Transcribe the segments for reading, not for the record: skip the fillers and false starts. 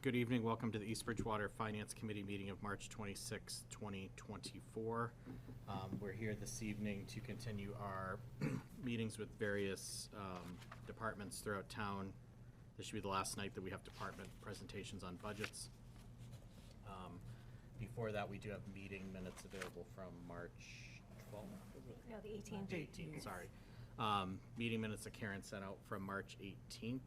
Good evening. Welcome to the East Bridgewater Finance Committee meeting of March 26, 2024. We're here this evening to continue our meetings with various departments throughout town. This should be the last night that we have department presentations on budgets. Before that, we do have meeting minutes available from March 12th. No, the 18th. 18th, sorry. Meeting minutes that Karen sent out from March 18th.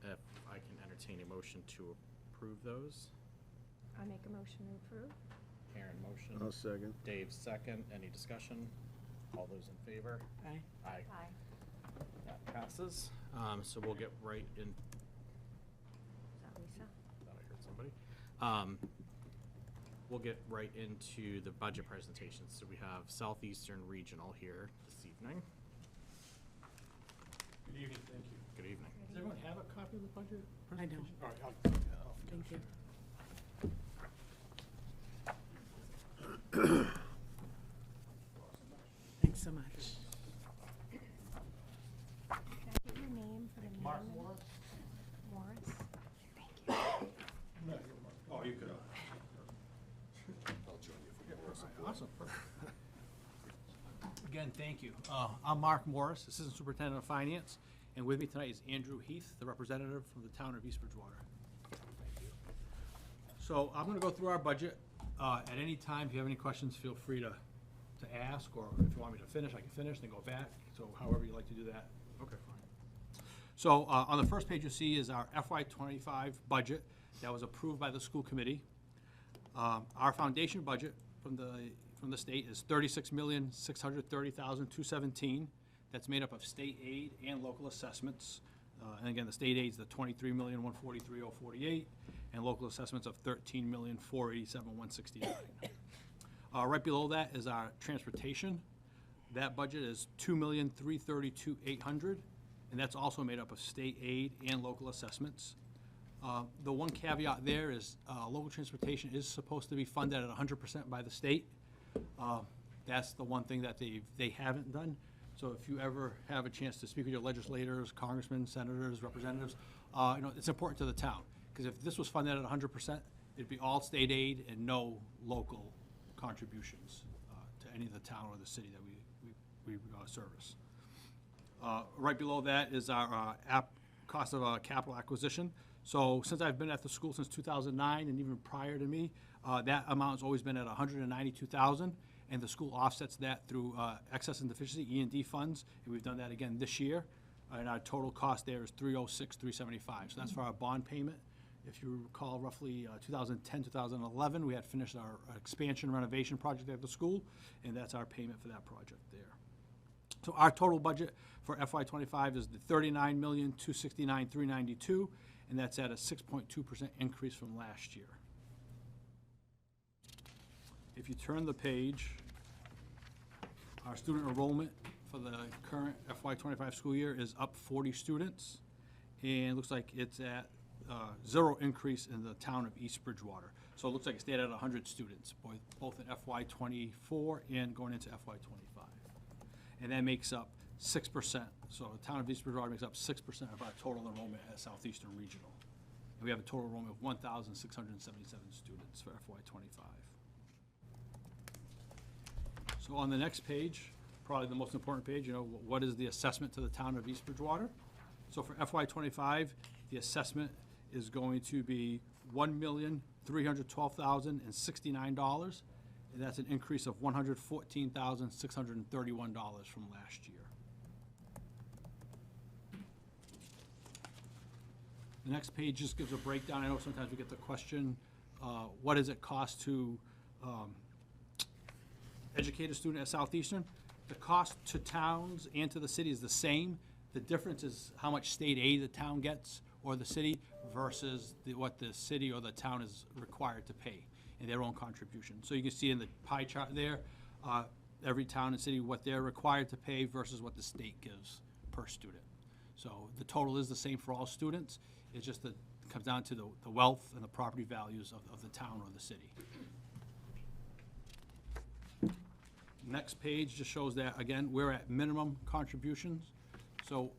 If I can entertain a motion to approve those. I make a motion to approve. Karen, motion. I'll second. Dave, second. Any discussion? All those in favor? Aye. Aye. Aye. That passes. So we'll get right in. Is that Lisa? Thought I heard somebody. We'll get right into the budget presentations. So we have Southeastern Regional here this evening. Good evening, thank you. Good evening. Does everyone have a copy of the budget I don't. presentation? All right, Thank you. Thanks so much. Can I get your name for the meeting? Mark minutes? Morris? Morris? Thank you. No, you're Mark. Oh, you could. I'll join you for awesome, perfect. Again, thank you. I'm Mark Morris, Assistant Superintendent of Finance, and with me tonight is Andrew Heath, the representative from the town of East Bridgewater. Thank you. So I'm going to go through our budget. At any time, if you have any questions, feel free to ask, or if you want me to finish, I can finish, then go back. So however you like to do that. Okay, fine. So on the first page you see is our FY25 budget that was approved by the school committee. Our foundation budget from the state is $36,630,217. That's made up of state aid and local assessments. And again, the state aid is the $23,143,048, and local assessments of $13,487,169. Right below that is our transportation. That budget is $2,332,800, and that's also made up of state aid and local assessments. The one caveat there is local transportation is supposed to be funded at 100% by the state. That's the one thing that they haven't done. So if you ever have a chance to speak with your legislators, congressmen, senators, representatives, it's important to the town. Because if this was funded at 100%, it'd be all state aid and no local contributions to any of the town or the city that we service. Right below that is our cost of capital acquisition. So since I've been at the school since 2009 and even prior to me, that amount has always been at $192,000, and the school offsets that through excess and deficiency E&D funds, and we've done that again this year. And our total cost there is $306,375. So that's for our bond payment. If you recall, roughly 2010, 2011, we had finished our expansion renovation project at the school, and that's our payment for that project there. So our total budget for FY25 is the $39,269,392, and that's at a 6.2% increase from last year. If you turn the page, our student enrollment for the current FY25 school year is up 40 students, and it looks like it's at zero increase in the town of East Bridgewater. So it looks like it stayed at 100 students, both in FY24 and going into FY25. And that makes up 6%. So the town of East Bridgewater makes up 6% of our total enrollment at Southeastern Regional. And we have a total enrollment of 1,677 students for FY25. So on the next page, probably the most important page, what is the assessment to the town of East Bridgewater? So for FY25, the assessment is going to be $1,312,069, and that's an increase of $114,631 from last year. The next page just gives a breakdown. I know sometimes we get the question, what does it cost to educate a student at Southeastern? The cost to towns and to the city is the same. The difference is how much state aid the town gets or the city versus what the city or the town is required to pay in their own contribution. So you can see in the pie chart there, every town and city, what they're required to pay versus what the state gives per student. So the total is the same for all students. It's just that it comes down to the wealth and the property values of the town or the city. Next page just shows that, again, we're at minimum contributions. So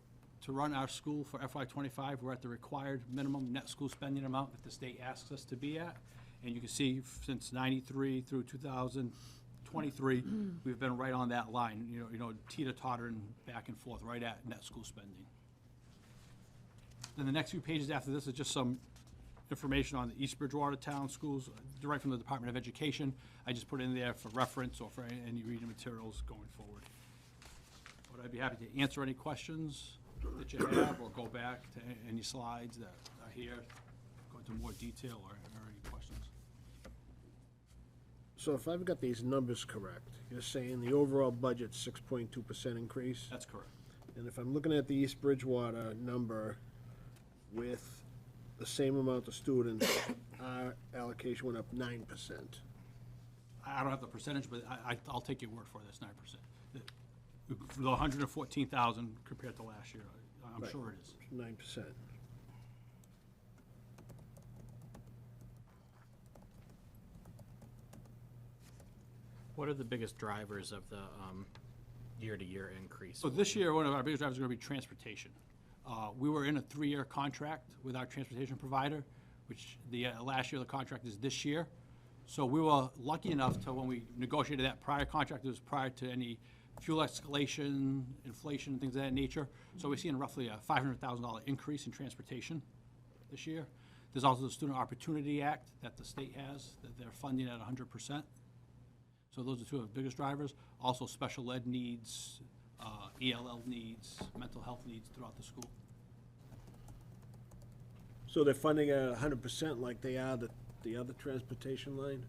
to run our school for FY '25, we're at the required minimum net school spending amount that the state asks us to be at. And you can see since '93 through 2023, we've been right on that line, teeter-tottering back and forth, right at net school spending. Then the next few pages after this is just some information on the East Bridgewater Town Schools, direct from the Department of Education. I just put it in there for reference or for any reading materials going forward. But I'd be happy to answer any questions that you have, or go back to any slides that are here, go into more detail or any questions. So if I've got these numbers correct, you're saying the overall budget's 6.2% increase? That's correct. And if I'm looking at the East Bridgewater number with the same amount of students, our allocation went up 9%. I don't have the percentage, but I'll take your word for it, that's 9%. The 114,000 compared to last year, I'm Right. sure it is. 9%. What are the biggest drivers of the year-to-year increase? So this year, one of our biggest drivers is going to be transportation. We were in a 3-year contract with our transportation provider, which last year the contract is this year. So we were lucky enough to, when we negotiated that prior contract, it was prior to any fuel escalation, inflation, things of that nature. So we're seeing roughly a $500,000 increase in transportation this year. There's also the Student Opportunity Act that the state has, that they're funding at 100%. So those are two of the biggest drivers. Also special ed needs, ELL needs, mental health needs throughout the school. So they're funding at 100% like they are the other transportation line?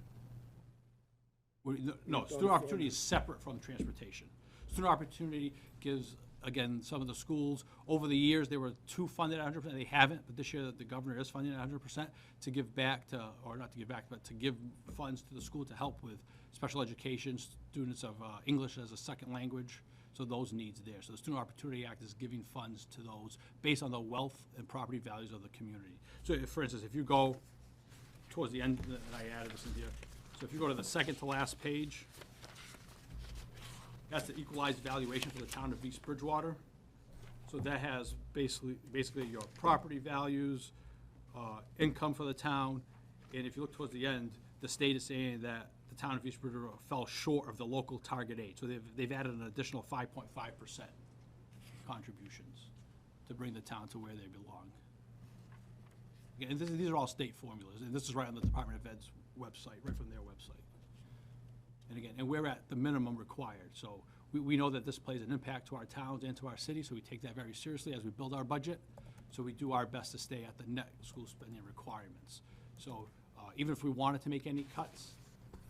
No, student opportunity is separate from transportation. Student opportunity gives, again, some of the schools, over the years, they were two funded at 100%, they haven't, but this year the governor is funding at 100% to give back to, or not to give back, but to give funds to the school to help with special education, students of English as a second language, so those needs there. So the Student Opportunity Act is giving funds to those based on the wealth and property values of the community. So if, for instance, if you go towards the end, and I added this in here, so if you go to the second to last page, that's the equalized valuation for the town of East Bridgewater. So that has basically your property values, income for the town, and if you look towards the end, the state is saying that the town of East Bridgewater fell short of the local target aid. So they've added an additional 5.5% contributions to bring the town to where they belong. Again, these are all state formulas, and this is right on the Department of Ed's website, right from their website. And again, and we're at the minimum required, so we know that this plays an impact to our towns and to our city, so we take that very seriously as we build our budget. So we do our best to stay at the net school spending requirements. So even if we wanted to make any cuts,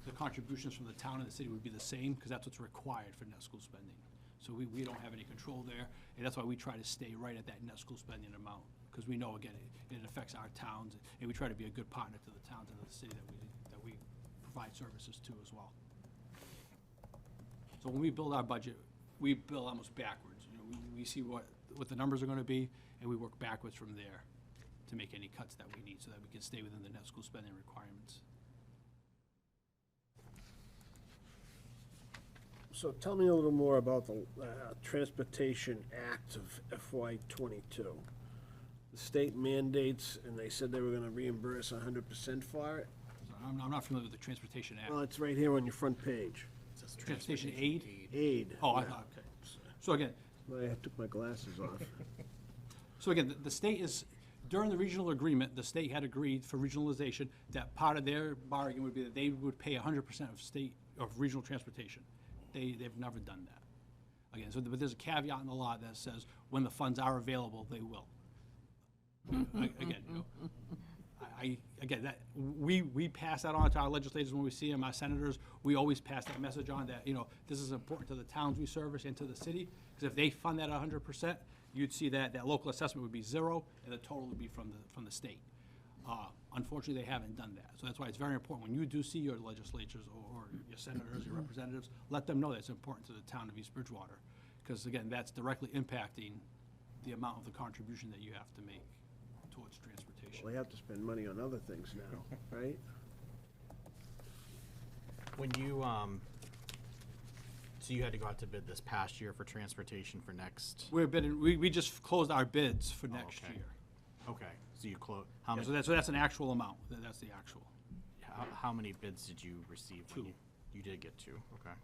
the contributions from the town and the city would be the same, because that's what's required for net school spending. So we don't have any control there, and that's why we try to stay right at that net school spending amount, because we know, again, it affects our towns, and we try to be a good partner to the towns and the city that we provide services to as well. So when we build our budget, we build almost backwards. We see what the numbers are going to be, and we work backwards from there to make any cuts that we need so that we can stay within the net school spending requirements. So tell me a little more about the Transportation Act of FY '22. The state mandates, and they said they were gonna reimburse 100% for it. So I'm not familiar with the Transportation Act. Well, it's right here on your front page. It says Transportation aid? Aid. Oh, I yeah. thought, okay. So again, I took my glasses off. So again, the state is, during the regional agreement, the state had agreed for regionalization that part of their bargain would be that they would pay 100% of regional transportation. They've never done that. Again, but there's a caveat in the law that says when the funds are available, they will. We pass that on to our legislators when we see them, our senators. We always pass that message on that, this is important to the towns we service and to the city, because if they fund that 100%, you'd see that local assessment would be 0, and the total would be from the state. Unfortunately, they haven't done that. So that's why it's very important, when you do see your legislatures or your senators, your representatives, let them know that it's important to the town of East Bridgewater. Because again, that's directly impacting the amount of the contribution that you have to make towards transportation. Well, they have to spend money on other things now, right? When you, So you had to go out to bid this past year for transportation for next? We're bidding, we just closed our bids for next okay. year. Okay, so you close, how Yeah, many, so that's an actual amount, that's the actual. how many bids did you receive? when Two. You did get two, okay.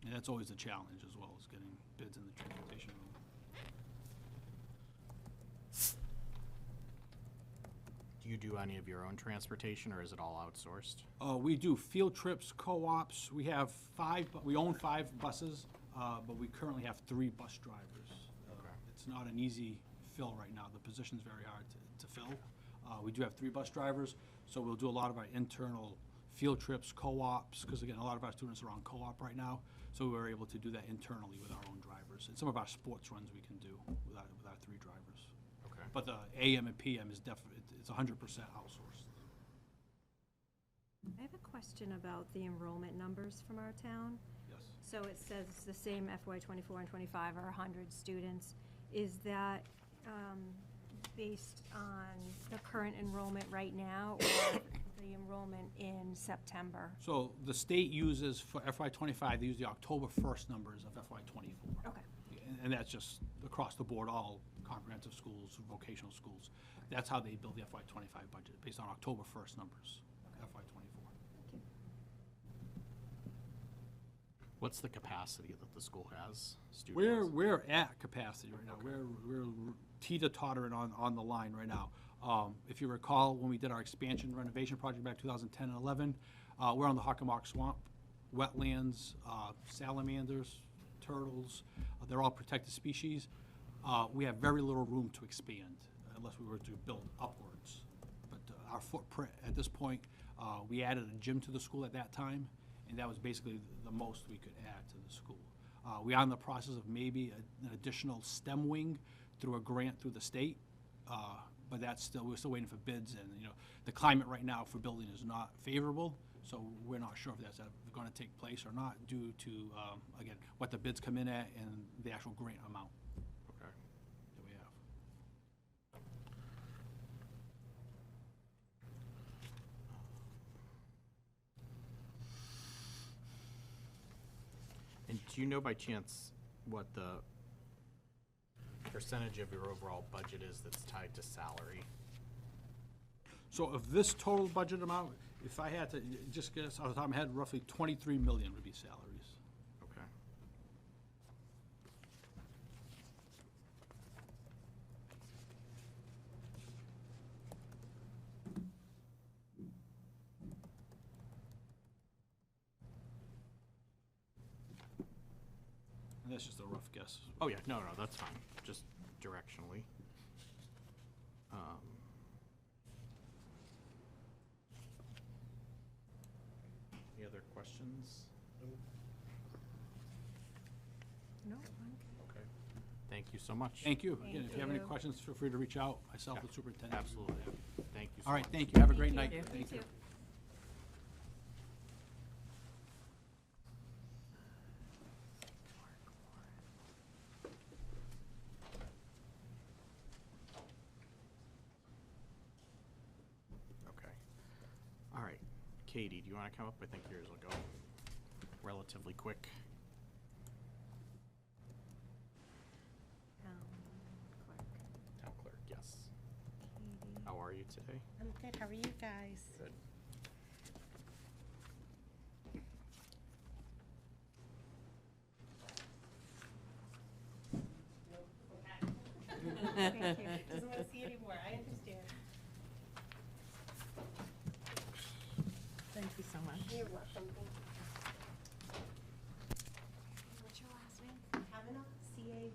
And that's always a challenge as well, as getting bids in the transportation room. Do you do any of your own transportation, or is it all outsourced? We do field trips, co-ops, we have we own 5 buses, but we currently have 3 bus drivers. Okay. It's not an easy fill right now, the position's very hard to fill. We do have 3 bus drivers, so we'll do a lot of our internal field trips, co-ops, because again, a lot of our students are on co-op right now, so we're able to do that internally with our own drivers. And some of our sports runs we can do with our 3 drivers. Okay. But the AM and PM is definitely, it's 100% outsourced. I have a question about the enrollment numbers from our town. Yes. So it says the same FY '24 and '25 are 100 students. Is that based on the current enrollment right now or the enrollment in September? So the state uses, for FY '25, they use the October 1st numbers of FY '24. Okay. And that's just across the board, all comprehensive schools, vocational schools. That's how they build the FY '25 budget, based on October 1st numbers, FY '24. Thank you. What's the capacity that the school has, student-wise? We're at capacity right now. We're teeter-tottering on the line right now. If you recall, when we did our expansion renovation project back 2010 and 11, we're on the Hockomock Swamp, wetlands, salamanders, turtles, they're all protected species. We have very little room to expand unless we were to build upwards. But our footprint at this point, we added a gym to the school at that time, and that was basically the most we could add to the school. We are in the process of maybe an additional STEM wing through a grant through the state, but we're still waiting for bids, and the climate right now for building is not favorable, so we're not sure if that's going to take place or not due to, again, what the bids come in at and the actual grant amount Okay. that we have. And do you know by chance what the percentage of your overall budget is that's tied to salary? So of this total budget amount, if I had to just guess off the top of my head, roughly 23 million would be salaries. Okay. And that's just a rough guess. Oh, yeah, no, that's fine, just directionally. Any other questions? No? Okay. Thank you so much. Thank you. Again, if you have any you. questions, feel free to reach out, myself, Yeah, the superintendent. Absolutely. Thank you so All right, much. thank you. Have a great night. You Thank you. too. Okay. All right. Katie, do you want to come up? I think yours will go relatively quick. Clerk. Town clerk, yes. Katie. How are you today? I'm good. How are you guys? Good. Thank you. Doesn't want to see anymore. I understand. Thank you so much. You're welcome. What's your last name? Kavanaugh, Cavanagh.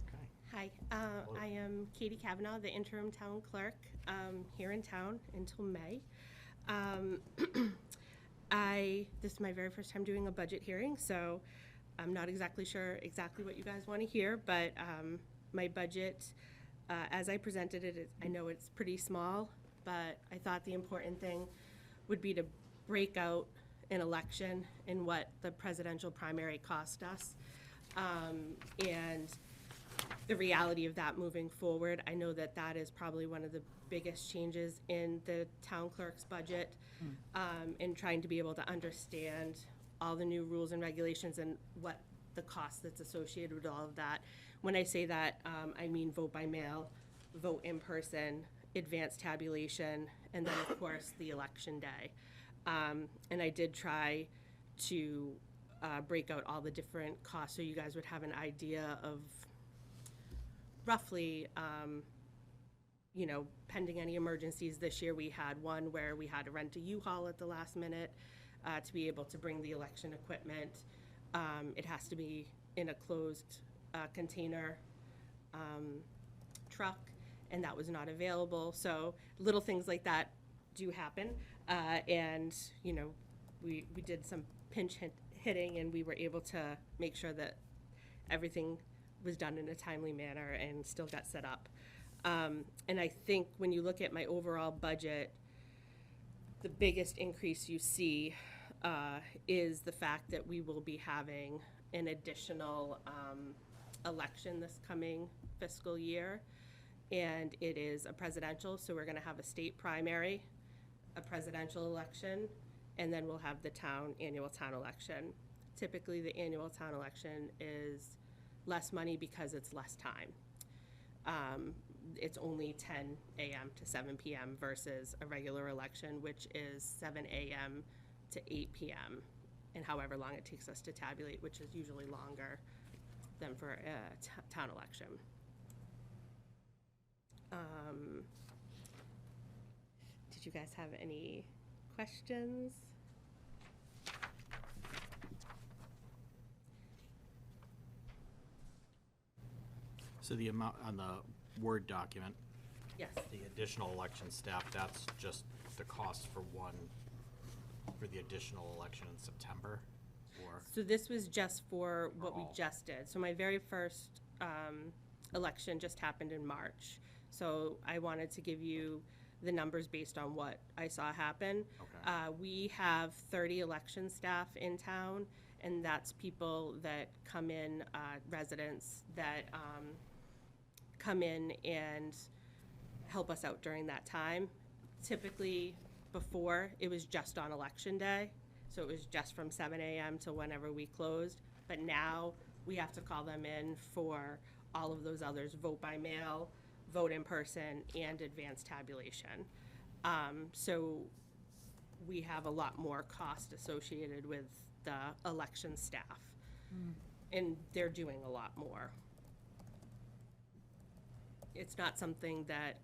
Okay. Hi, I am Katie Kavanaugh, the interim town clerk here in town until May. This is my very first time doing a budget hearing, so I'm not exactly sure what you guys want to hear, but my budget, as I presented it, I know it's pretty small, but I thought the important thing would be to break out an election and what the presidential primary cost us. And the reality of that moving forward, I know that that is probably one of the biggest changes in the town clerk's budget, and trying to be able to understand all the new rules and regulations and what the cost that's associated with all of that. When I say that, I mean vote by mail, vote in person, advanced tabulation, and then of course the election day. And I did try to break out all the different costs so you guys would have an idea of roughly, you know, pending any emergencies. This year we had one where we had to rent a U-Haul at the last minute to be able to bring the election equipment. It has to be in a closed container truck, and that was not available. So little things like that do happen. And, you know, we did some pinch hitting, and we were able to make sure that everything was done in a timely manner and still got set up. And I think when you look at my overall budget, the biggest increase you see is the fact that we will be having an additional election this coming fiscal year. And it is a presidential, so we're gonna have a state primary, a presidential election, and then we'll have the annual town election. Typically, the annual town election is less money because it's less time. It's only 10 a.m. to 7 p.m. versus a regular election, which is 7 a.m. to 8 p.m. and however long it takes us to tabulate, which is usually longer than for a town election. Did you guys have any questions? So the amount on the Word document, Yes. the additional election staff, that's just the cost for the additional election in September, or? So this was just for what we all. just did. So my very first election just happened in March. So I wanted to give you the numbers based on what I saw happen. Okay. We have 30 election staff in town, and that's people that come in, residents that come in and help us out during that time. Typically, before, it was just on election day, so it was just from 7 a.m. to whenever we closed. But now, we have to call them in for all of those others, vote by mail, vote in person, and advanced tabulation. So we have a lot more cost associated with the election staff. And they're doing a lot more. It's not something that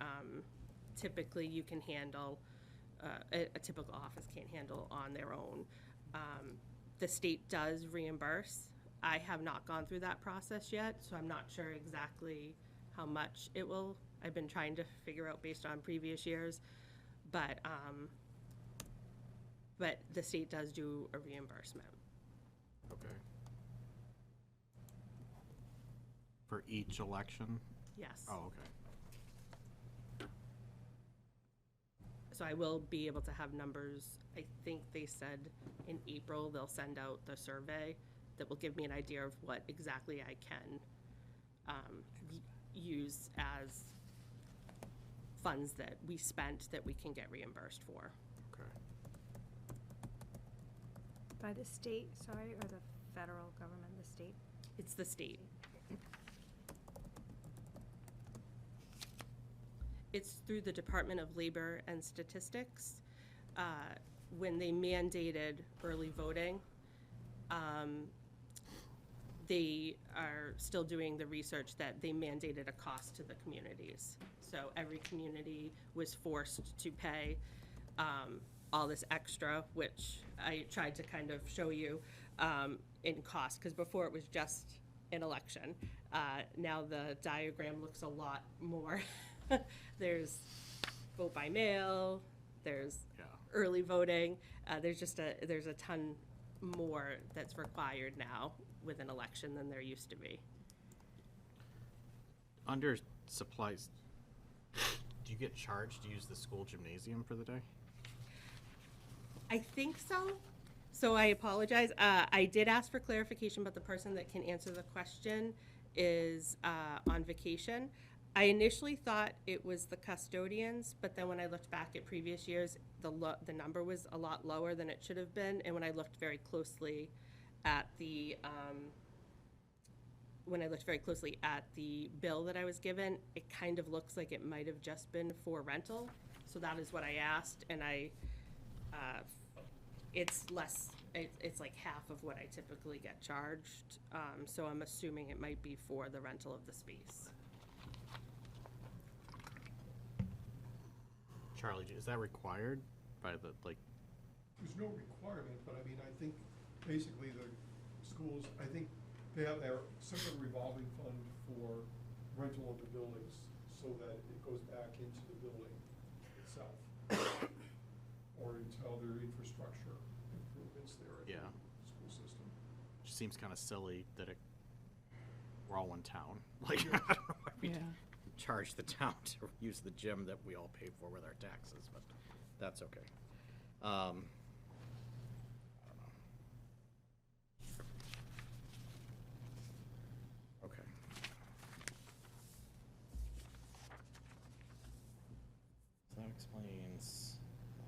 typically you can handle, a typical office can't handle on their own. The state does reimburse. I have not gone through that process yet, so I'm not sure exactly how much it will. I've been trying to figure out based on previous years, but the state does do a reimbursement. Okay. For each election? Yes. Oh, okay. So I will be able to have numbers. I think they said in April they'll send out the survey that will give me an idea of what exactly I can use as funds that we spent that we can get reimbursed for. Okay. By the state, sorry, or the federal government, the state? It's the state. It's through the Department of Labor and Statistics. When they mandated early voting, they are still doing the research that they mandated a cost to the communities. So every community was forced to pay all this extra, which I tried to kind of show you in cost, because before it was just an election. Now the diagram looks a lot more. There's vote by mail, there's Yeah. early voting. There's a ton more that's required now with an election than there used to be. Under supplies, do you get charged to use the school gymnasium for the day? I think so. So I apologize. I did ask for clarification, but the person that can answer the question is on vacation. I initially thought it was the custodians, but then when I looked back at previous years, the number was a lot lower than it should have been. And when I looked very closely at the bill that I was given, it kind of looks like it might have just been for rental. So that is what I asked, and it's less, it's like half of what I typically get charged. So I'm assuming it might be for the rental of the space. Charlie, is that required by the, like, There's no requirement, but I mean, I think basically the schools, I think they have their separate revolving fund for rental of the buildings so that it goes back into the building itself. Or into other infrastructure improvements there at Yeah. the school system. just seems kind of silly that we're all one town. Like, I don't know why we charge the town to use the gym that we all pay for with our taxes, but that's okay. I don't know. Okay. So that explains that.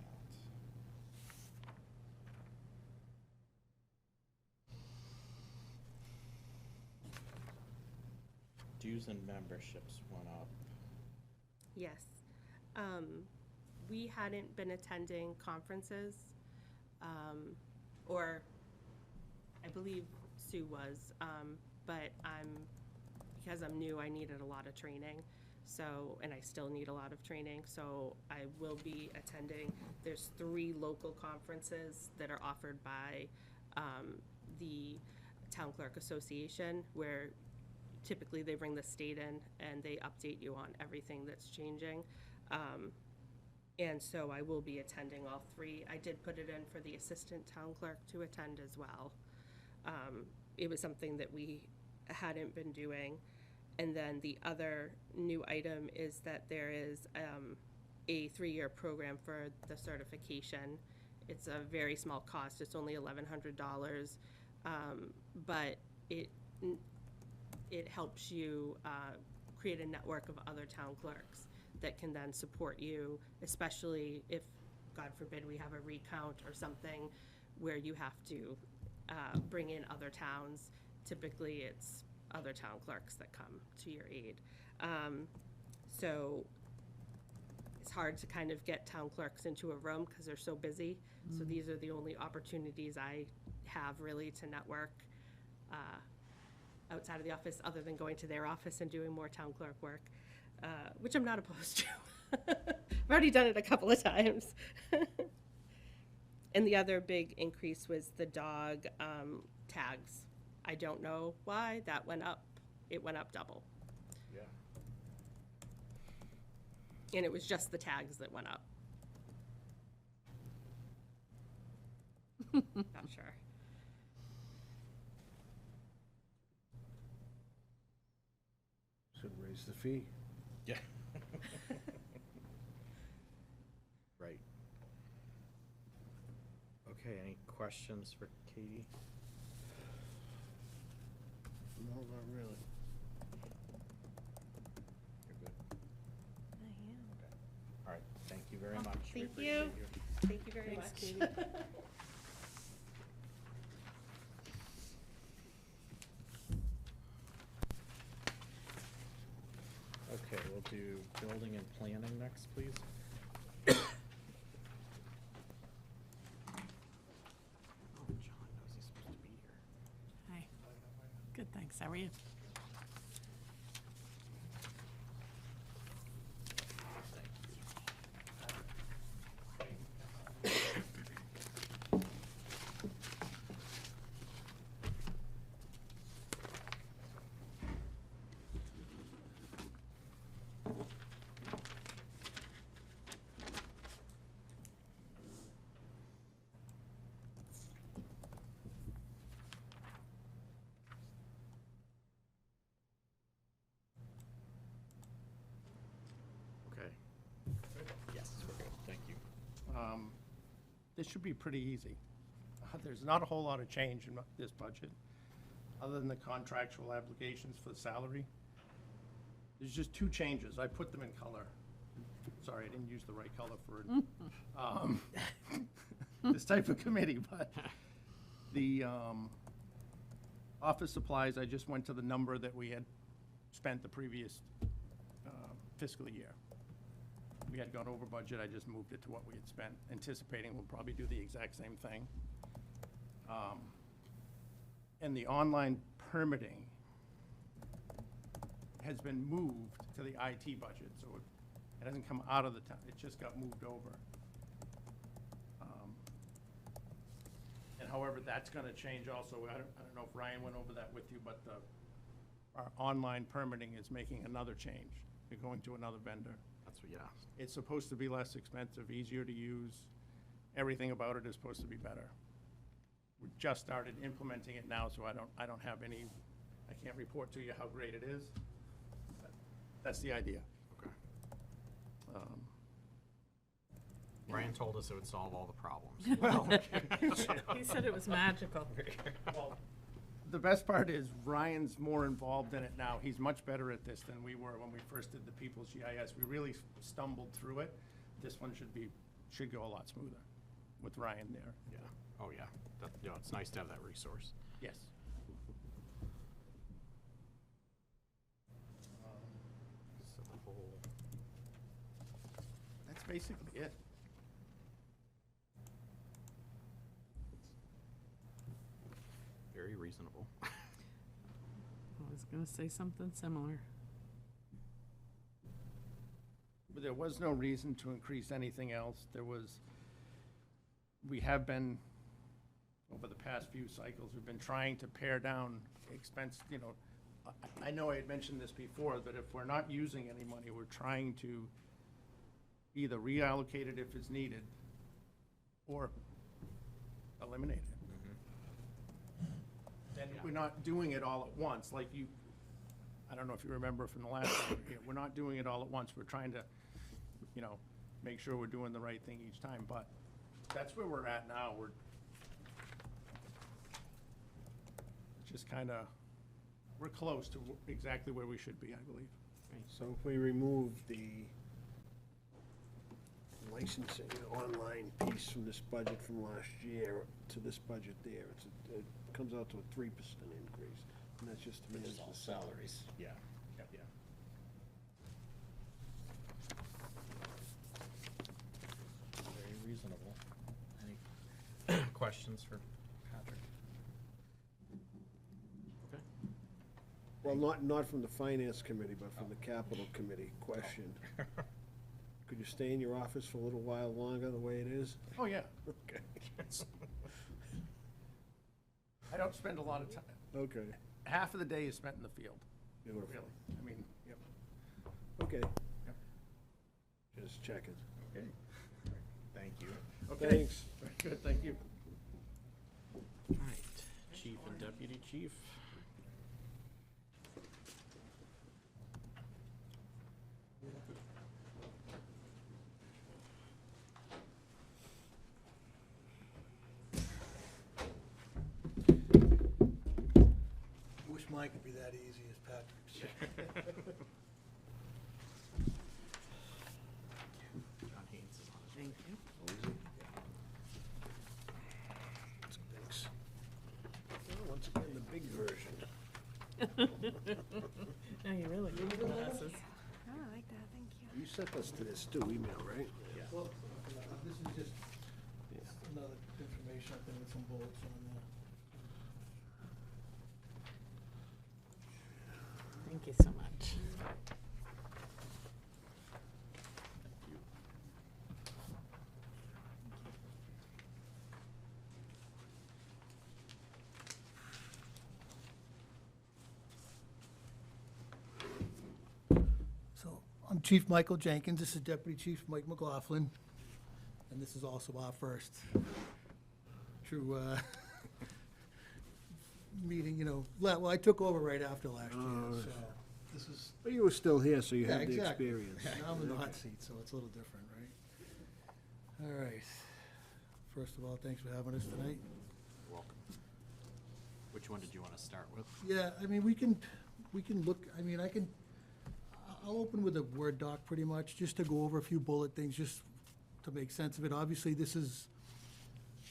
Dues and memberships went up. Yes. We hadn't been attending conferences, or I believe Sue was, but because I'm new, I needed a lot of training. So, and I still need a lot of training, so I will be attending. There's 3 local conferences that are offered by the Town Clerk Association, where typically they bring the state in and they update you on everything that's changing. And so I will be attending all 3. I did put it in for the assistant town clerk to attend as well. It was something that we hadn't been doing. And then the other new item is that there is a 3-year program for the certification. It's a very small cost. It's only $1,100, but it helps you create a network of other town clerks that can then support you, especially if, God forbid, we have a recount or something where you have to bring in other towns. Typically, it's other town clerks that come to your aid. So it's hard to kind of get town clerks into a room because they're so busy. So these are the only opportunities I have really to network outside of the office, other than going to their office and doing more town clerk work, which I'm not opposed to. I've already done it a couple of times. And the other big increase was the dog tags. I don't know why that went up. It went up double. Yeah. And it was just the tags that went up. Not sure. Should raise the fee. Yeah. Right. Okay, any questions for Katie? No, not really. You're good? I am. Okay. All right, thank you very much. We Thank appreciate you. Thank you very Thanks, much. Katie. Okay, we'll do building and planning next, please. Oh, John knows he's supposed to be here. Hi. Good, thanks. How are you? Okay. Yes, we're good, thank you. this should be pretty easy. There's not a whole lot of change in this budget, other than the contractual obligations for the salary. There's just two changes. I put them in color. Sorry, I didn't use the right color for this type of committee, but the office supplies, I just went to the number that we had spent the previous fiscal year. We had gone over budget, I just moved it to what we had spent, anticipating we'll probably do the exact same thing. And the online permitting has been moved to the IT budget, so it hasn't come out of the town, it just got moved over. And however, that's gonna change also, I don't know if Ryan went over that with you, but our online permitting is making another change. We're going to another vendor. That's what you asked. It's supposed to be less expensive, easier to use. Everything about it is supposed to be better. We just started implementing it now, so I don't have any, I can't report to you how great it is. But that's the idea. Okay. Ryan told us it would solve all the problems. Well, He said it was magical. well, the best part is Ryan's more involved in it now. He's much better at this than we were when we first did the People's GIS. We really stumbled through it. This one should go a lot smoother with Ryan there. Yeah. Oh, yeah. You know, it's nice to have that resource. Yes. So the whole, That's basically it. very reasonable. I was gonna say something similar. But there was no reason to increase anything else. We have been, over the past few cycles, we've been trying to pare down expense, you know. I know I had mentioned this before, but if we're not using any money, we're trying to either reallocate it if it's needed or eliminate it. And we're not doing it all at once, like I don't know if you remember from the last time, we're not doing it all at once. We're trying to, you know, make sure we're doing the right thing each time, but that's where we're at now. We're just we're close to exactly where we should be, I believe. So if we remove the licensing online piece from this budget from last year to this budget there, it comes out to a 3% increase, and that's just to manage the salaries. Yeah. Yeah. Very reasonable. Any questions for Patrick? Okay. Well, not from the finance committee, but from the capital committee question. Could you stay in your office for a little while longer, the way it is? Oh, yeah. Okay. I don't spend a lot of time. Okay. Half of the day is spent in the field, Beautiful. really. I mean, Okay. Yep. Just checking. Okay. Thank you. okay. Thanks. Very good, thank you. All right. Chief and Deputy Chief. Wish mine could be that easy as Patrick's. John Haynes is on his Thank you. Thanks. Well, once again, the big version. Now you really need the glasses. Oh, I like that, thank you. You sent us to this too, email, right? Yeah. Well, this is just another information, I think with some bullets on there. Thank you so much. So, I'm Chief Michael Jenkins, this is Deputy Chief Mike McLaughlin, and this is also our first true meeting, you know, well, I took over right after last year, so this is, But you were still here, so you yeah, had the exactly. experience. Now I'm in the hot seat, so it's a little different, right? All right. First of all, thanks for having us tonight. Welcome. Which one did you want to start with? Yeah, I mean, we can look, I mean, I'll open with a Word doc pretty much, just to go over a few bullet things, just to make sense of it. Obviously, this is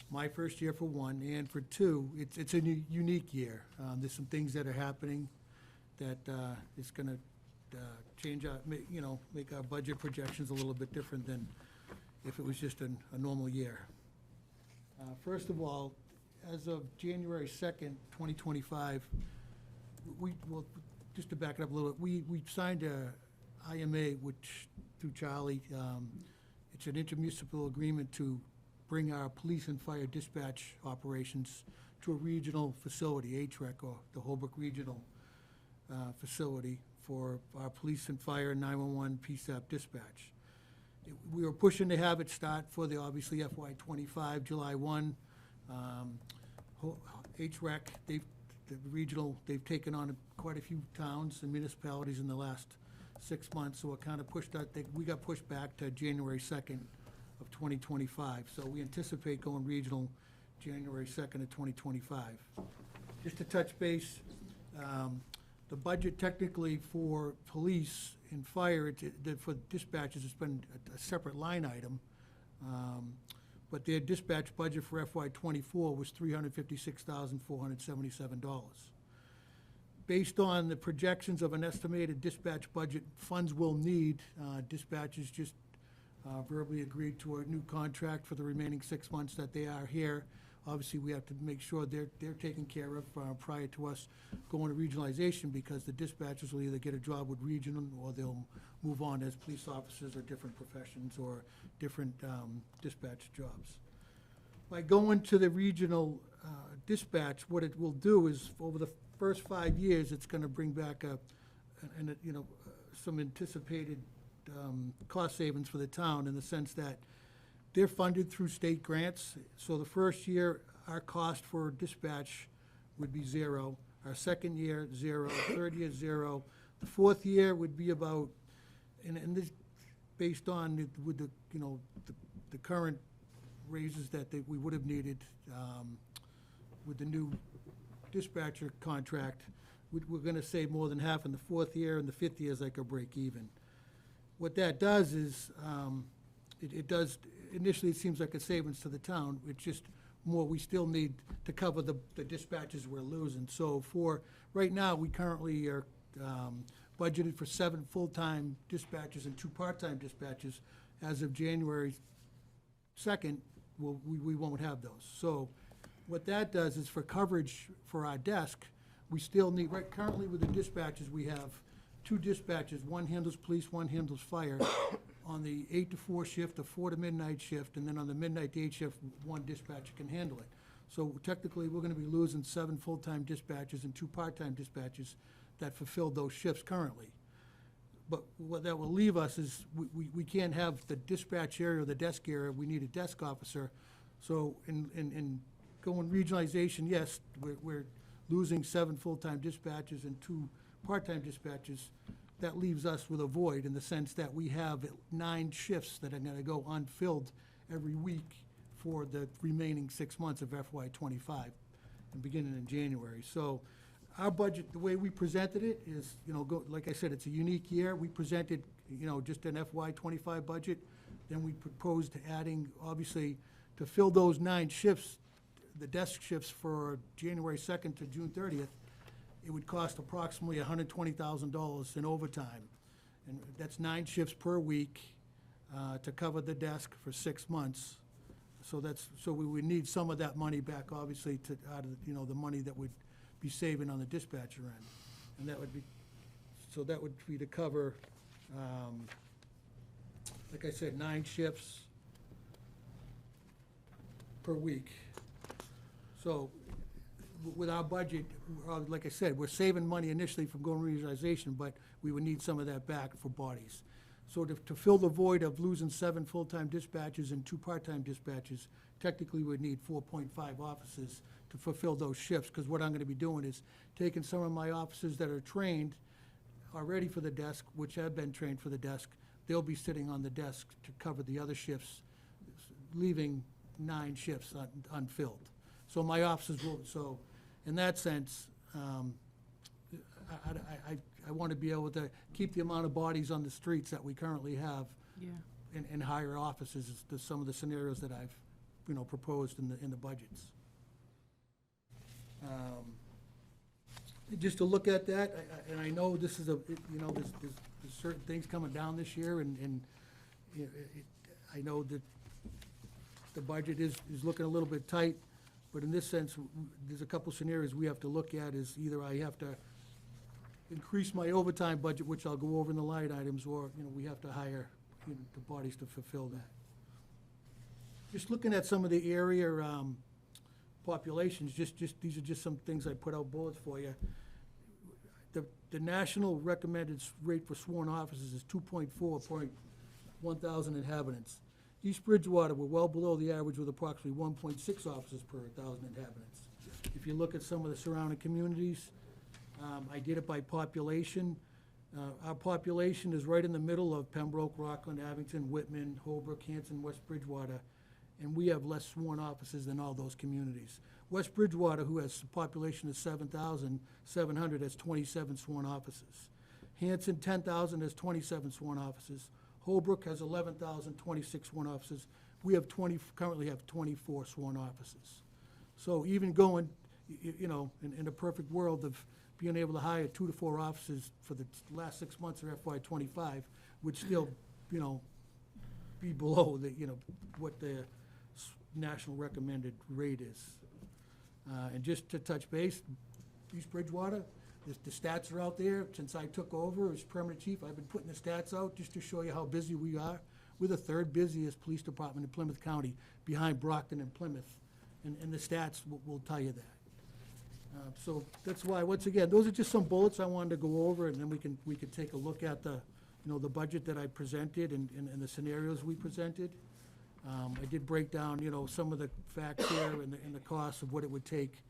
my first year for one, and for two, it's a unique year. There's some things that are happening that is gonna change our, make our budget projections a little bit different than if it was just a normal year. First of all, as of January 2nd, 2025, well, just to back it up a little bit, we signed a IMA, which, through Charlie, it's an intermunicipal agreement to bring our police and fire dispatch operations to a regional facility, HREC, or the Holbrook Regional Facility, for our police and fire 911 PSAP dispatch. We were pushing to have it start for the, obviously, FY '25, July 1. HREC, they've taken on quite a few towns and municipalities in the last 6 months, so it kind of pushed that, we got pushed back to January 2nd of 2025. So we anticipate going regional January 2nd of 2025. Just to touch base, the budget technically for police and fire, for dispatches, it's been a separate line item. But their dispatch budget for FY '24 was $356,477. Based on the projections of an estimated dispatch budget funds will need, dispatchers just verbally agreed to a new contract for the remaining 6 months that they are here. Obviously, we have to make sure they're taken care of prior to us going to regionalization, because the dispatchers will either get a job with regional or they'll move on as police officers or different professions or different dispatch jobs. By going to the regional dispatch, what it will do is, over the first 5 years, it's going to bring back some anticipated cost savings for the town, in the sense that they're funded through state grants. So the first year, our cost for dispatch would be $0. Our second year, $0. Third year, $0. The fourth year would be about, and this, based on with the current raises that we would have needed with the new dispatcher contract, we're gonna save more than half in the fourth year, and the fifth year is like a break even. What that does is, it does, initially it seems like a savings to the town. It's just more, we still need to cover the dispatches we're losing. So for, right now, we currently are budgeted for 7 full-time dispatchers and 2 part-time dispatchers. As of January 2nd, we won't have those. So what that does is, for coverage for our desk, we still need, right, currently with the dispatchers, we have 2 dispatchers. One handles police, one handles fire. On the 8 to 4 shift, the 4 to midnight shift, and then on the midnight to 8 shift, 1 dispatcher can handle it. So technically, we're gonna be losing 7 full-time dispatchers and 2 part-time dispatchers that fulfill those shifts currently. But what that will leave us is, we can't have the dispatch area or the desk area. We need a desk officer. So in going regionalization, yes, we're losing 7 full-time dispatchers and 2 part-time dispatchers. That leaves us with a void, in the sense that we have 9 shifts that are gonna go unfilled every week for the remaining 6 months of FY '25, and beginning in January. So our budget, the way we presented it is, like I said, it's a unique year. We presented, just an FY '25 budget. Then we proposed adding, obviously, to fill those 9 shifts, the desk shifts for January 2nd to June 30th, it would cost approximately $120,000 in overtime. And that's 9 shifts per week to cover the desk for 6 months. So we would need some of that money back, obviously, out of, the money that would be saving on the dispatcher end. And that would be to cover, like I said, 9 shifts per week. So with our budget, like I said, we're saving money initially from going regionalization, but we would need some of that back for bodies. So to fill the void of losing 7 full-time dispatchers and 2 part-time dispatchers, technically we'd need 4.5 officers to fulfill those shifts, because what I'm gonna be doing is taking some of my officers that are trained already for the desk, which have been trained for the desk, they'll be sitting on the desk to cover the other shifts, leaving 9 shifts unfilled. So my officers will, so in that sense, I want to be able to keep the amount of bodies on the streets that we currently have Yeah. and hire officers is some of the scenarios that I've, proposed in the budgets. Just to look at that, and I know this is there's certain things coming down this year, and I know that the budget is looking a little bit tight, but in this sense, there's a couple scenarios we have to look at, is either I have to increase my overtime budget, which I'll go over in the line items, or, we have to hire the bodies to fulfill that. Just looking at some of the area populations, these are just some things I put out bullets for you. The national recommended rate for sworn officers is 2.4 per 1,000 inhabitants. East Bridgewater, we're well below the average with approximately 1.6 officers per 1,000 inhabitants. If you look at some of the surrounding communities, I did it by population. Our population is right in the middle of Pembroke, Rockland, Abington, Whitman, Holbrook, Hanson, West Bridgewater, and we have less sworn officers than all those communities. West Bridgewater, who has a population of 7,700, has 27 sworn officers. Hanson, 10,000, has 27 sworn officers. Holbrook has 11,026 sworn officers. We have currently have 24 sworn officers. So even going, in a perfect world of being able to hire 2 to 4 officers for the last 6 months of FY '25 would still, be below what the national recommended rate is. And just to touch base, East Bridgewater, the stats are out there. Since I took over as permanent chief, I've been putting the stats out just to show you how busy we are. We're the 3rd busiest police department in Plymouth County, behind Brockton and Plymouth, and the stats will tell you that. So that's why, once again, those are just some bullets I wanted to go over, and then we can take a look at the budget that I presented and the scenarios we presented. I did break down, some of the facts here and the costs of what it would take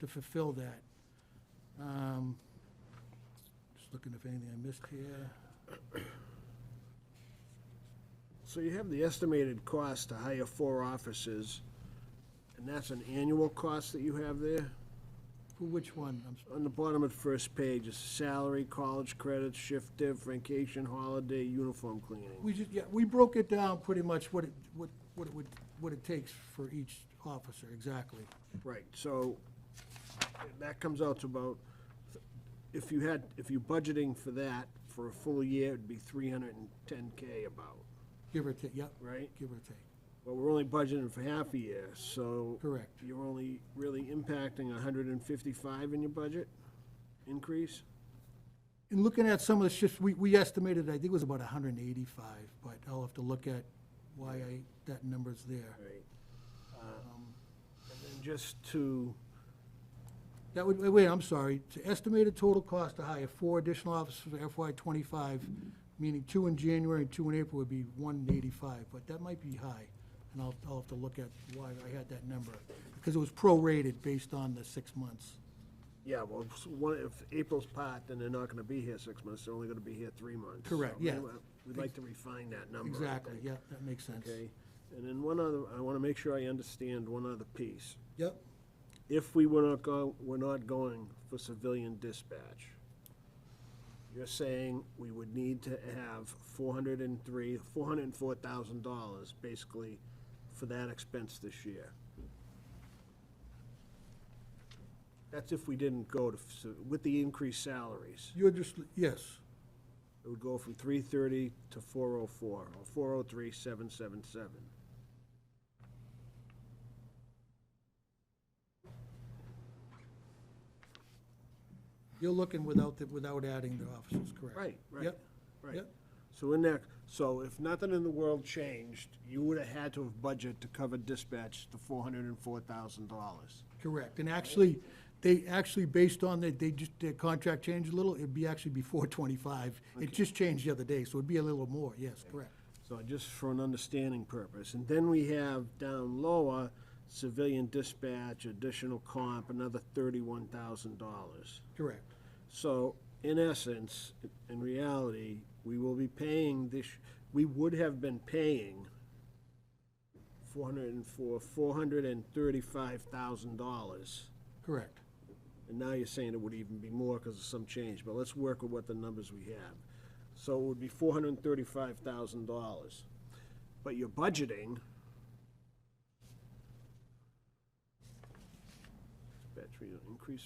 to fulfill that. Just looking if anything I missed here. So you have the estimated cost to hire 4 officers, and that's an annual cost that you have there? For which one? On the bottom of the first page is salary, college credits, shift diff, vacation, holiday, uniform cleaning. We broke it down pretty much what it takes for each officer, exactly. Right, so that comes out to about, if you're budgeting for that for a full year, it'd be $310K about, Give or take, yep, right? give or take. But we're only budgeting for half a year, so. Correct. You're only really impacting 155 in your budget increase? In looking at some of the shifts, we estimated, I think it was about 185, but I'll have to look at why that number's there. Right. And then just to, That would, wait, I'm sorry, to estimated total cost to hire 4 additional officers for FY '25, meaning 2 in January and 2 in April, would be 185, but that might be high. And I'll have to look at why I had that number, because it was prorated based on the 6 months. yeah, well, if April's part, then they're not gonna be here 6 months, they're only gonna be here 3 months. Correct, So yeah. anyway, We'd like to refine that number. I Exactly, think. yeah, that makes sense. Okay, and then I wanna make sure I understand one other piece. Yep, If we're not going for civilian dispatch, you're saying we would need to have $404,000 basically for that expense this year. That's if we didn't go to, with the increased salaries. you're just, yes, It would go from 330 to 404, or 403,777. you're looking without adding the officers, correct? Right, right. Yep, Right. yep. So if nothing in the world changed, you would have had to have budgeted to cover dispatch to $404,000. Correct, and they actually, based on their contract changed a little, it'd be actually be 425. It just changed the other day, so it'd be a little more, yes, correct. So just for an understanding purpose. And then we have down lower, civilian dispatch, additional comp, another $31,000. Correct. So in essence, in reality, we will be paying we would have been paying $435,000. Correct. And now you're saying it would even be more because of some change, but let's work with what the numbers we have. So it would be $435,000. But you're budgeting. Battery increase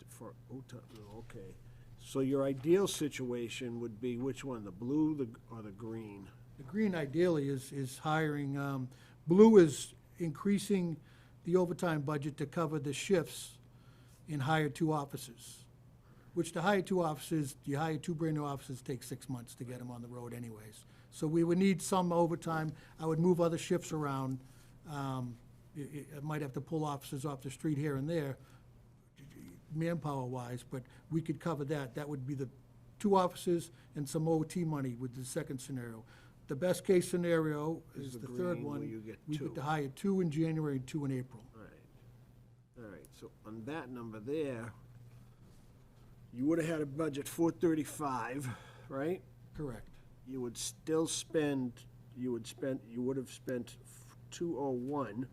for OTA, okay. So your ideal situation would be which one, the blue or the green? The green ideally is hiring, blue is increasing the overtime budget to cover the shifts and hire 2 officers. Which to hire 2 officers, you hire 2 brand-new officers, takes 6 months to get them on the road anyways. So we would need some overtime. I would move other shifts around. I might have to pull officers off the street here and there, manpower-wise, but we could cover that. That would be the 2 officers and some OT money with the second scenario. The best-case scenario Is is the the third green where one. you get We 2. get to hire 2 in January and 2 in April. All right, so on that number there, you would have had a budget 435, right? Correct. You would still spend, you would have spent 201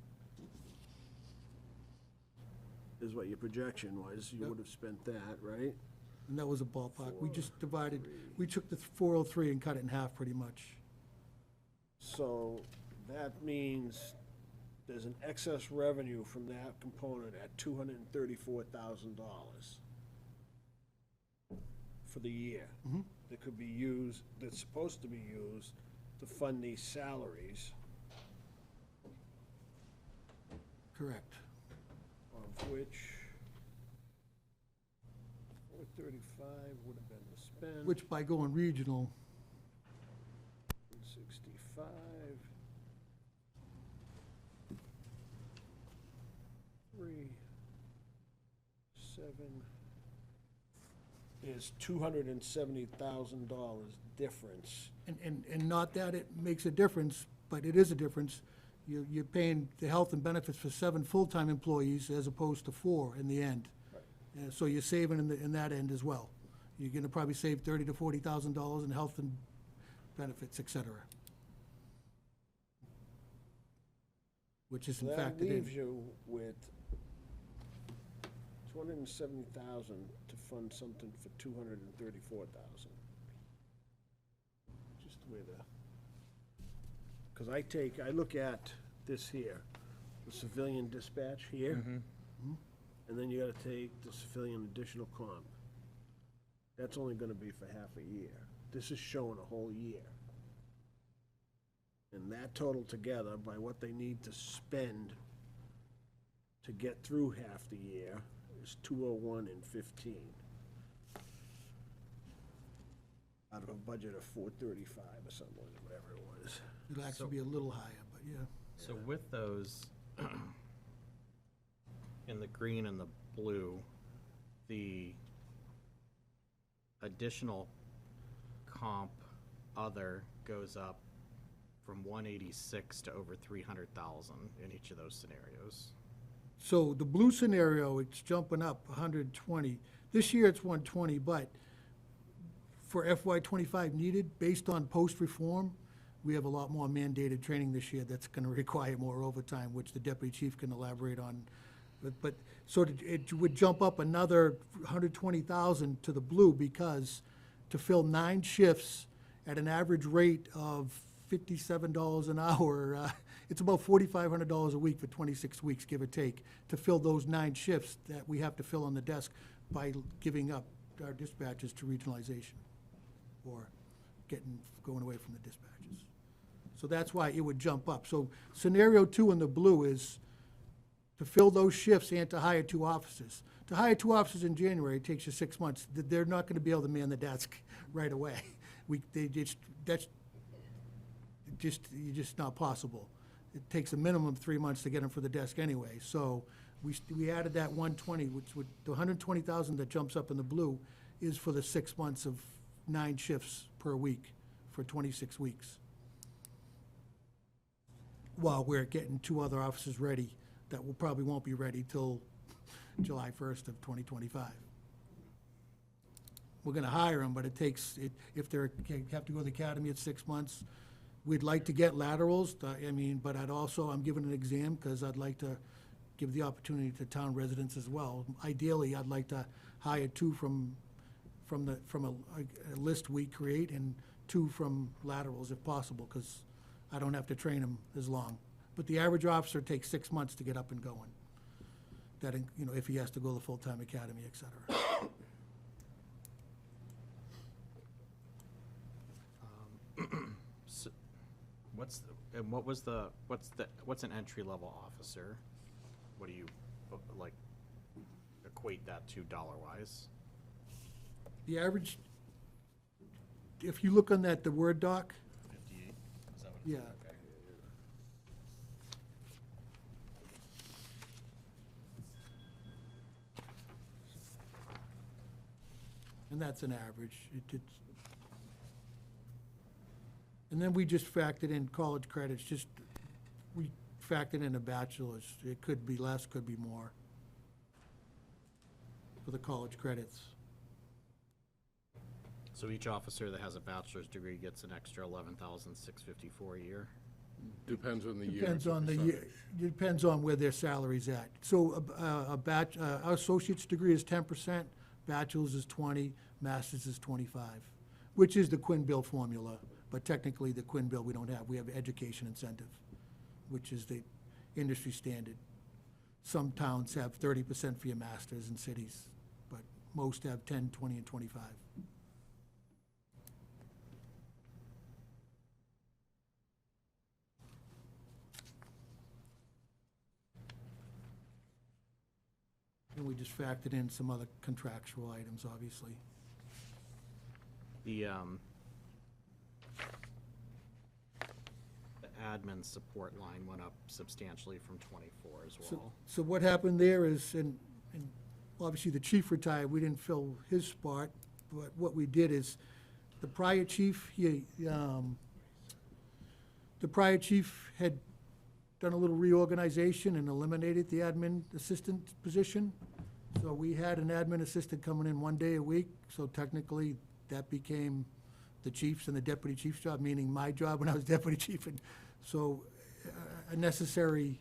is what your projection was. You Yep. would have spent that, right? And that was a ballpark. We just divided, we took the 403 and cut it in half pretty much. So that means there's an excess revenue from that component at $234,000 for the year. Mhm. That could be used, that's supposed to be used to fund these salaries, Correct. of which 435 would have been the spend. Which by going regional, 165. 3, 7 is $270,000 difference. and not that it makes a difference, but it is a difference. You're paying the health and benefits for 7 full-time employees as opposed to 4 in the end. So you're saving in that end as well. You're gonna probably save $30,000 to $40,000 in health and benefits, et cetera. Which isn't So that factored leaves in. you with 270,000 to fund something for 234,000. Just the way because I look at this here, the civilian dispatch here, and then you gotta take the civilian additional comp. That's only gonna be for half a year. This is showing a whole year. And that total together by what they need to spend to get through half the year is 201 and 15. Out of a budget of 435 or something, whatever it was. It'll actually be a little higher, but yeah. So with those, in the green and the blue, the additional comp other goes up from 186 to over 300,000 in each of those scenarios. So the blue scenario, it's jumping up 120. This year it's 120, but for FY '25 needed, based on post-reform, we have a lot more mandated training this year that's gonna require more overtime, which the deputy chief can elaborate on. But so it would jump up another 120,000 to the blue because to fill 9 shifts at an average rate of $57 an hour, it's about $4,500 a week for 26 weeks, give or take, to fill those 9 shifts that we have to fill on the desk by giving up our dispatches to regionalization or going away from the dispatches. So that's why it would jump up. So scenario 2 in the blue is to fill those shifts and to hire 2 officers. To hire 2 officers in January, it takes you 6 months. They're not gonna be able to man the desk right away. You're just not possible. It takes a minimum of 3 months to get them for the desk anyway. So we added that 120, which would, the 120,000 that jumps up in the blue is for the 6 months of 9 shifts per week for 26 weeks. While we're getting 2 other officers ready that probably won't be ready till July 1st of 2025. We're gonna hire them, but it takes, if they have to go to the academy at 6 months, We'd like to get laterals, I mean, but I'm giving an exam because I'd like to give the opportunity to town residents as well. Ideally, I'd like to hire 2 from a list we create and 2 from laterals if possible, because I don't have to train them as long. But the average officer takes 6 months to get up and going. That, if he has to go to the full-time academy, et cetera. So, what's an entry-level officer? What do you, like, equate that to dollar-wise? The average, if you look on the Word doc, 58? Is that what yeah. Okay. And that's an average. And then we just factored in college credits, we factored in a bachelor's. It could be less, could be more for the college credits. So each officer that has a bachelor's degree gets an extra $11,654 a year? Depends on the year. Depends it's a on the year, percentage. depends on where their salary's at. So our associate's degree is 10%, bachelor's is 20, master's is 25, which is the Quinn Bill formula. But technically, the Quinn Bill we don't have. We have education incentive, which is the industry standard. Some towns have 30% for your masters in cities, but most have 10, 20, and 25. And we just factored in some other contractual items, obviously. The admin support line went up substantially from 24 as well. So what happened there is, and obviously the chief retired, we didn't fill his spot, but what we did is, the prior chief, the prior chief had done a little reorganization and eliminated the admin assistant position. So we had an admin assistant coming in 1 day a week, so technically that became the chief's and the deputy chief's job, meaning my job when I was deputy chief. And so a necessary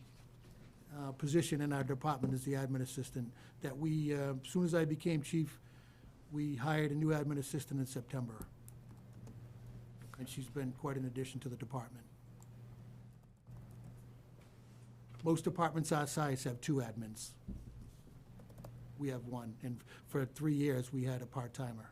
position in our department is the admin assistant, that we, as soon as I became chief, we hired a new admin assistant in September. And she's been quite an addition to the department. Most departments our size have 2 admins. We have 1, and for 3 years, we had a part-timer.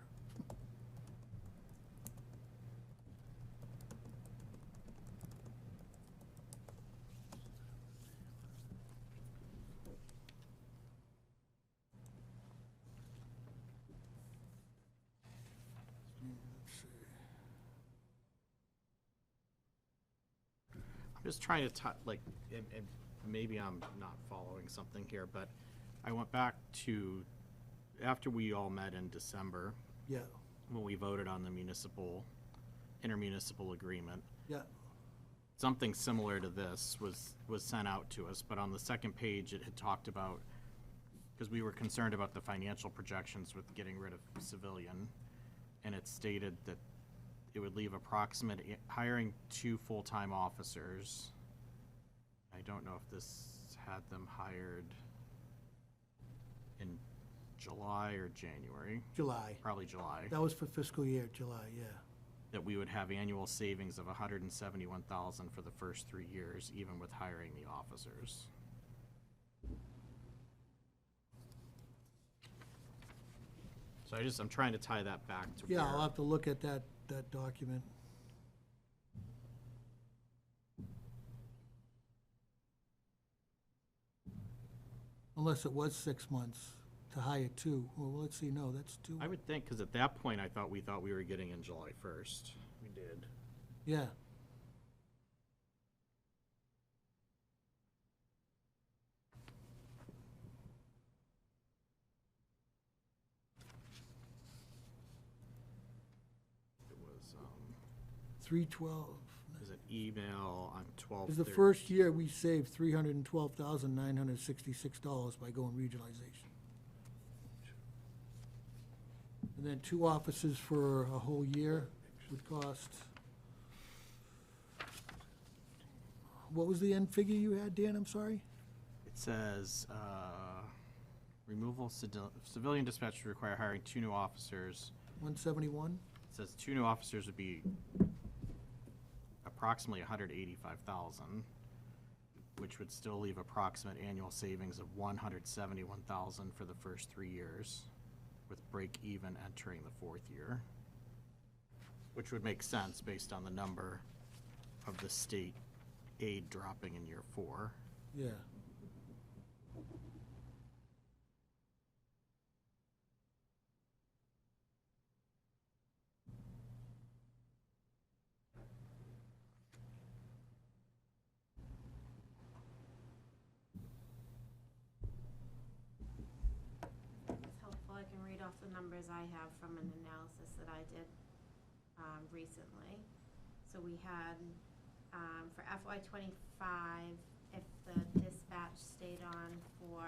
I'm just trying to, and maybe I'm not following something here, but I went back to, after we all met in December, Yeah, when we voted on the intermunicipal agreement, yeah. something similar to this was sent out to us, but on the second page, it had talked about, because we were concerned about the financial projections with getting rid of civilian, and it stated that it would leave hiring 2 full-time officers. I don't know if this had them hired in July or January. July. Probably July. That was for fiscal year, July, yeah. That we would have annual savings of $171,000 for the first 3 years, even with hiring the officers. So I'm trying to tie that back to Yeah, where. I'll have to look at that document. Unless it was 6 months to hire 2. Well, let's see, no, that's 2. I would think, because at that point, we thought we were getting in July 1st. We did. Yeah. It was, 312. it was an email on 12/13. It was the first year we saved $312,966 by going regionalization. And then 2 offices for a whole year would cost What was the end figure you had, Dan? I'm sorry? It says, civilian dispatchers require hiring 2 new officers. 171? It says 2 new officers would be approximately 185,000, which would still leave approximate annual savings of 171,000 for the first 3 years, with break even entering the 4th year, which would make sense based on the number of the state aid dropping in year 4. Yeah. It's helpful, I can read off the numbers I have from an analysis that I did recently. So we had, for FY '25, if the dispatch stayed on for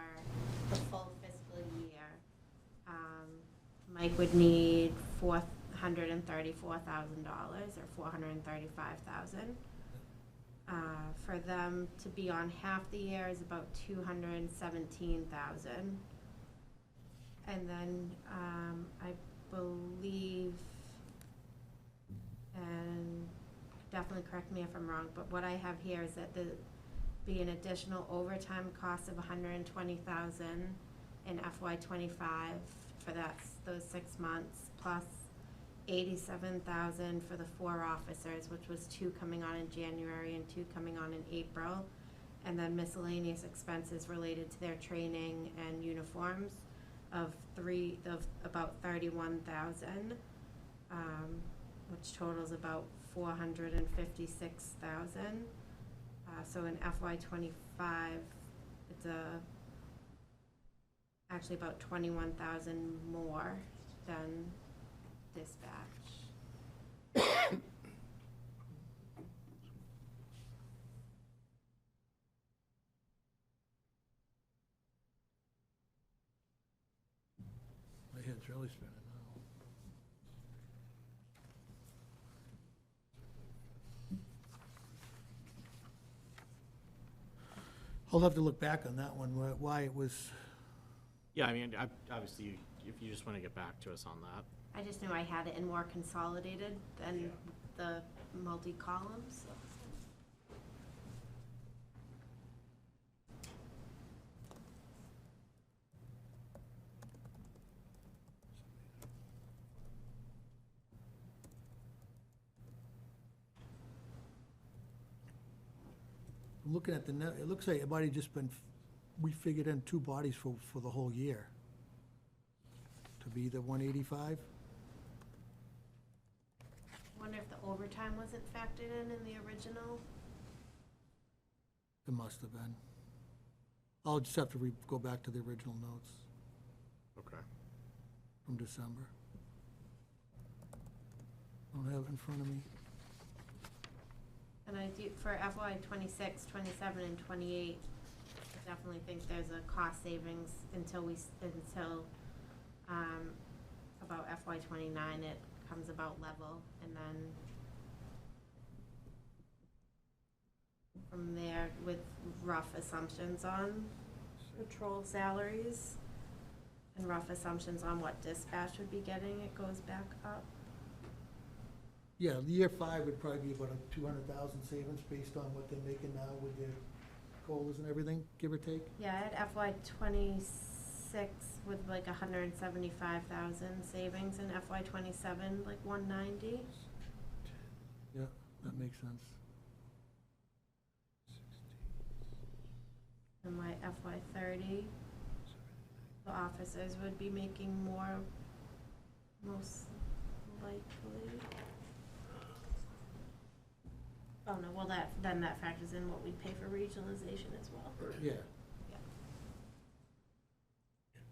the full fiscal year, Mike would need $434,000 or $435,000. For them to be on half the year is about $217,000. And then, I believe, and definitely correct me if I'm wrong, but what I have here is that there be an additional overtime cost of $120,000 in FY '25 for those 6 months, plus $87,000 for the 4 officers, which was 2 coming on in January and 2 coming on in April, and then miscellaneous expenses related to their training and uniforms of about $31,000, which totals about $456,000. So in FY '25, it's actually about $21,000 more than dispatch. My head's really spinning now. I'll have to look back on that one, why it was, Yeah, I mean, obviously, if you just want to get back to us on that. I just knew I had it in more consolidated than the multi-columns. I'm looking at the net, it looks like it might have just been, we figured in 2 bodies for the whole year. To be the 185? Wonder if the overtime wasn't factored in the original? It must have been. I'll just have to go back to the original notes Okay. from December. Don't have it in front of me. And I do, for FY '26, '27, and '28, I definitely think there's a cost savings until about FY '29, it comes about level, and then from there, with rough assumptions on patrol salaries and rough assumptions on what dispatch would be getting, it goes back up. Yeah, year 5 would probably be about a 200,000 savings based on what they're making now with their COLAs and everything, give or take. Yeah, I had FY '26 with like 175,000 savings, and FY '27 like 190. Yeah, that makes sense. And my FY '30, the officers would be making more, most likely. Oh no, well then that factors in what we pay for regionalization as well. Yeah.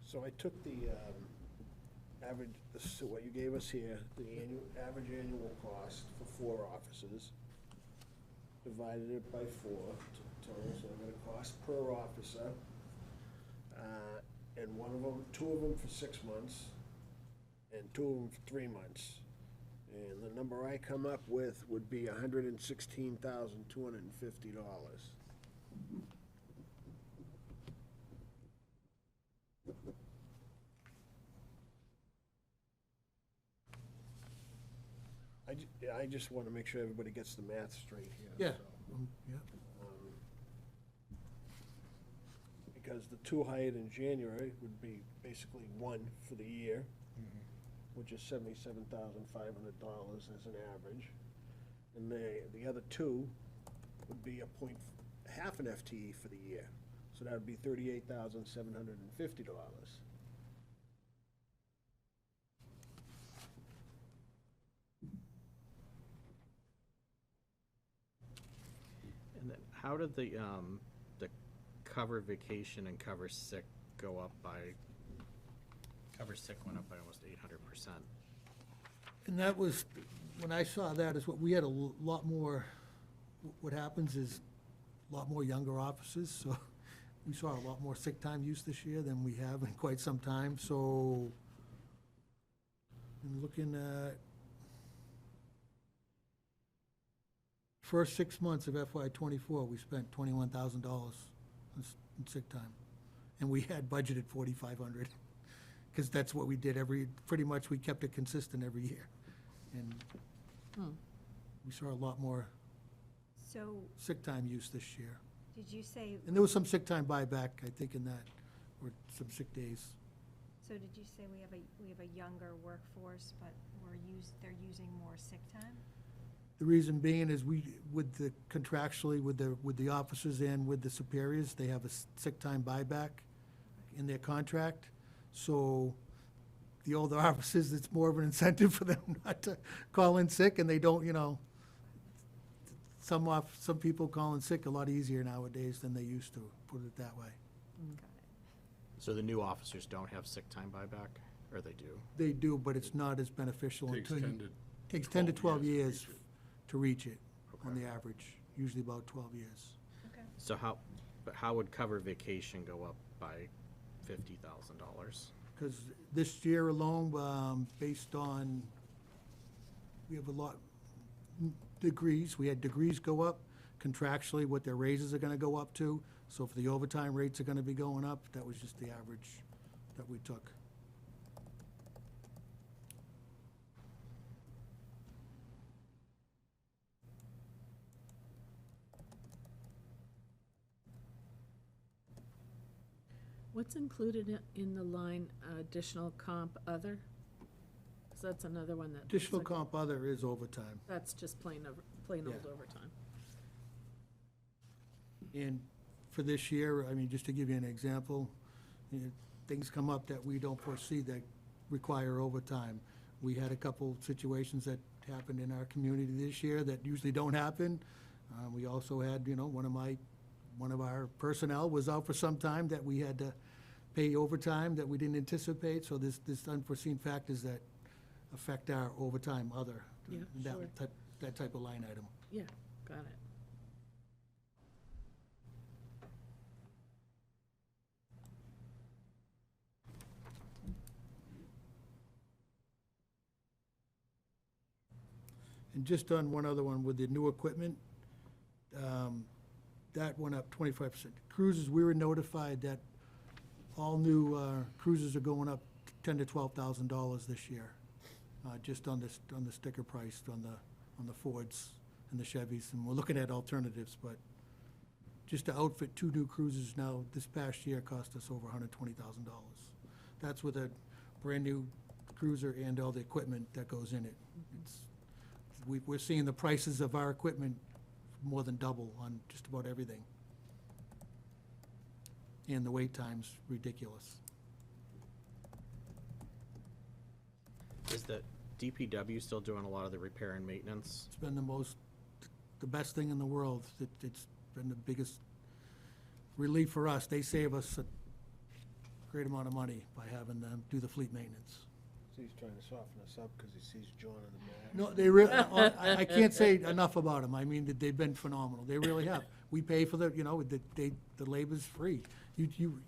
So I took the average, what you gave us here, the average annual cost for 4 officers, divided it by 4 total, so I'm gonna cost per officer. And 2 of them for 6 months, and 2 of them for 3 months. And the number I come up with would be $116,250. I just want to make sure everybody gets the math straight here. Yeah. so, Yeah. Because the two hired in January would be basically one for the year, which is $77,500 as an average. And the other two would be half an FTE for the year. So that would be $38,750. And then how did the cover vacation and cover sick go up by, cover sick went up by almost 800%. And that was, when I saw that, is what, we had a lot more, what happens is, a lot more younger officers, so we saw a lot more sick time use this year than we have in quite some time, so I'm looking at first 6 months of FY '24, we spent $21,000 in sick time, and we had budgeted 4,500, because that's what we did pretty much we kept it consistent every year. And we saw a lot more So, sick time use this year. did you say, And there was some sick time buyback, I think, in that, or some sick days. so did you say we have a younger workforce, but they're using more sick time? The reason being is contractually with the officers and with the superiors, they have a sick time buyback in their contract. So the older officers, it's more of an incentive for them not to call in sick, and they don't, some people call in sick a lot easier nowadays than they used to, put it that way. Got it. So the new officers don't have sick time buyback, or they do? They do, but it's not as beneficial Takes until 10 to takes 10 to 12 years reach it. to reach it on Okay. the average, usually about 12 years. Okay. So how would cover vacation go up by $50,000? Because this year alone, based on, we have a lot, degrees, we had degrees go up, contractually what their raises are gonna go up to, so if the overtime rates are gonna be going up, that was just the average that we took. What's included in the line additional comp other? Because that's another one that. looks Additional like- comp other is overtime. That's just plain old Yeah. overtime. And for this year, I mean, just to give you an example, things come up that we don't foresee that require overtime. We had a couple situations that happened in our community this year that usually don't happen. We also had, one of our personnel was out for some time that we had to pay overtime that we didn't anticipate, so there's unforeseen factors that affect our overtime other. Yeah, sure. That type of line item. Yeah, got it. And just on one other one, with the new equipment, that went up 25%. Cruisers, we were notified that all new cruisers are going up $10,000 to $12,000 this year, just on the sticker price, on the Fords and the Chevys, and we're looking at alternatives, but just to outfit 2 new cruisers now, this past year cost us over $120,000. That's with a brand-new cruiser and all the equipment that goes in it. We're seeing the prices of our equipment more than double on just about everything. And the wait time's ridiculous. Is the DPW still doing a lot of the repair and maintenance? It's been the best thing in the world. It's been the biggest relief for us. They save us a great amount of money by having them do the fleet maintenance. So he's trying to soften us up because he sees John in the back. No, they really, I can't say enough about them. I mean, that they've been phenomenal. They really have. We pay for the labor's free. You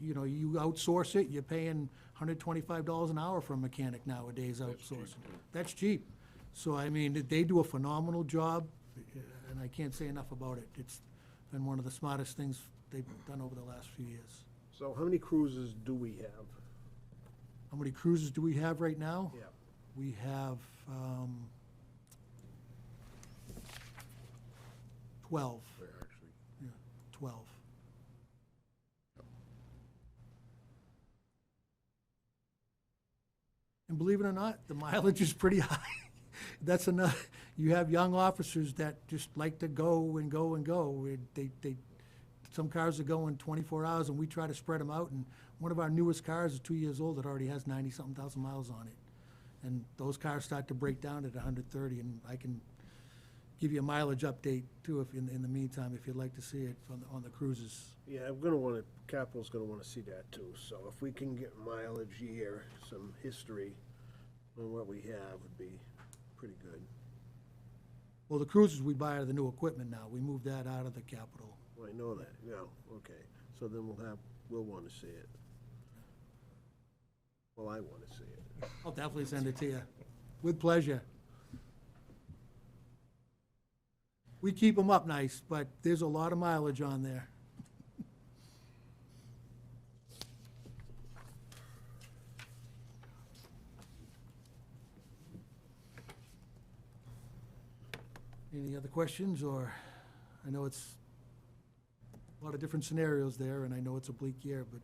outsource it, you're paying $125 an hour for a mechanic nowadays outsourcing. That's cheap. So, I mean, they do a phenomenal job, and I can't say enough about it. It's been one of the smartest things they've done over the last few years. So how many cruises do we have? How many cruises do we have right now? Yeah. We have 12. They're actually, Yeah, 12. And believe it or not, the mileage is pretty high. That's enough. You have young officers that just like to go and go and go. Some cars are going 24 hours, and we try to spread them out, and one of our newest cars is 2 years old. It already has 90-something thousand miles on it. And those cars start to break down at 130, and I can give you a mileage update, too, if, in the meantime, if you'd like to see it on the cruises. Yeah, I'm gonna wanna, Capital's gonna wanna see that too, so if we can get mileage year, some history on what we have would be pretty good. Well, the cruisers we buy are the new equipment now. We moved that out of the capital. Well, I know that, yeah, okay, so then we'll wanna see it. Well, I wanna see it. I'll definitely send it to you, with pleasure. We keep them up nice, but there's a lot of mileage on there. Any other questions, or, I know it's a lot of different scenarios there, and I know it's a bleak year, but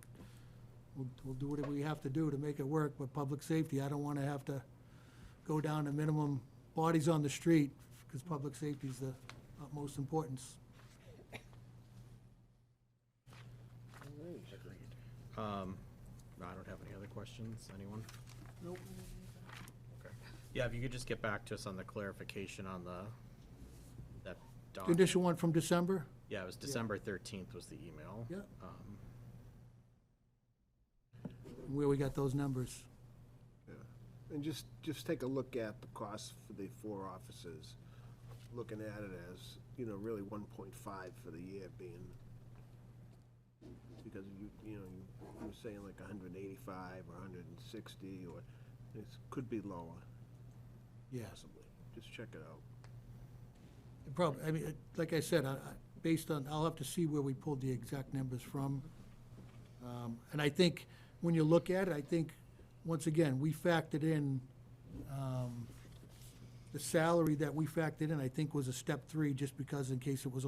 we'll do whatever we have to do to make it work. But public safety, I don't want to have to go down to minimum bodies on the street, because public safety is the utmost importance. I don't have any other questions. Anyone? Nope. Okay. Yeah, if you could just get back to us on the clarification on that doc. Condition one from December? Yeah, it was December 13th was the email. Yeah. Where we got those numbers? Yeah. And just take a look at the cost for the 4 officers, looking at it as, really 1.5 for the year being, because you were saying like 185 or 160, or it could be lower, Yeah. possibly. Just check it out. Probably, I mean, like I said, based on, I'll have to see where we pulled the exact numbers from. And I think, when you look at it, I think, once again, we factored in, the salary that we factored in, I think, was a step 3, just because in case it was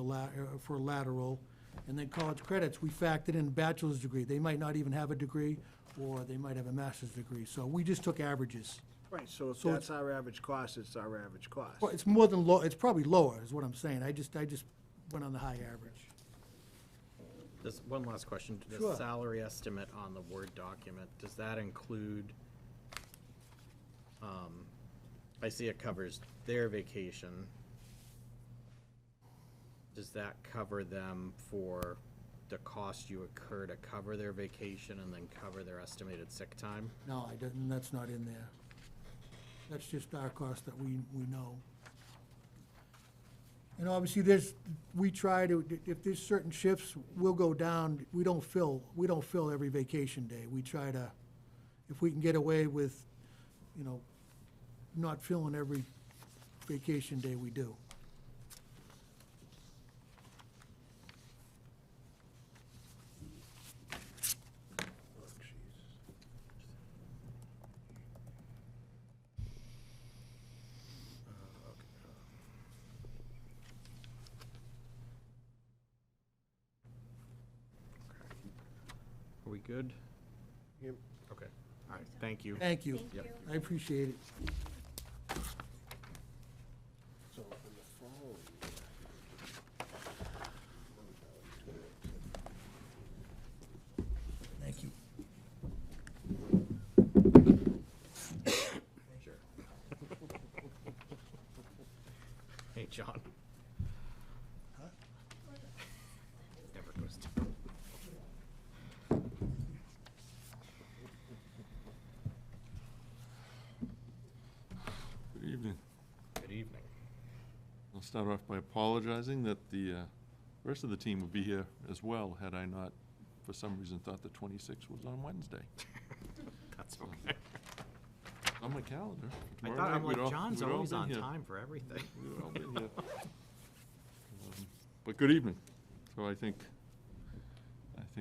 for a lateral. And then college credits, we factored in bachelor's degree. They might not even have a degree, or they might have a master's degree. So we just took averages. Right, so if So that's our average cost, it's our average cost. Well, it's more than low, it's probably lower, is what I'm saying. I just went on the high average. Just one last question. The Sure. salary estimate on the Word document, does that include, I see it covers their vacation. Does that cover them for the cost you incur to cover their vacation and then cover their estimated sick time? No, I didn't, that's not in there. That's just our cost that we know. And obviously, we try to, if there's certain shifts, we'll go down, we don't fill every vacation day. We try to, if we can get away with, not filling every vacation day, we do. Are we good? Yep. Okay, all right, thank you. Thank you. Yep. I appreciate it. So in the following Thank you. Sure. Hey, John. Never goes to. Good evening. Good evening. I'll start off by apologizing that the rest of the team would be here as well, had I not, for some reason, thought the 26th was on Wednesday. That's okay. On my calendar. I Tomorrow thought, night I'm we'd like, all- John's we'd all always been on here. time for everything. We'd all been here. But good evening. So I think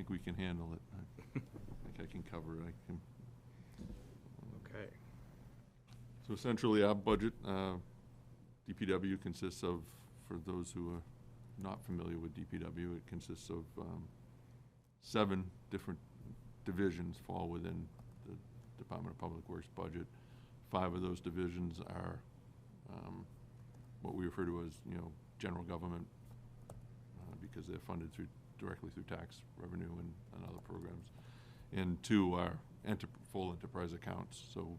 we can handle it. I think I can cover it. I can. Okay. So essentially, our budget, DPW consists of, for those who are not familiar with DPW, it consists of 7 different divisions fall within the Department of Public Works budget. 5 of those divisions are what we refer to as, general government, because they're funded directly through tax revenue and other programs. And 2 are full enterprise accounts. So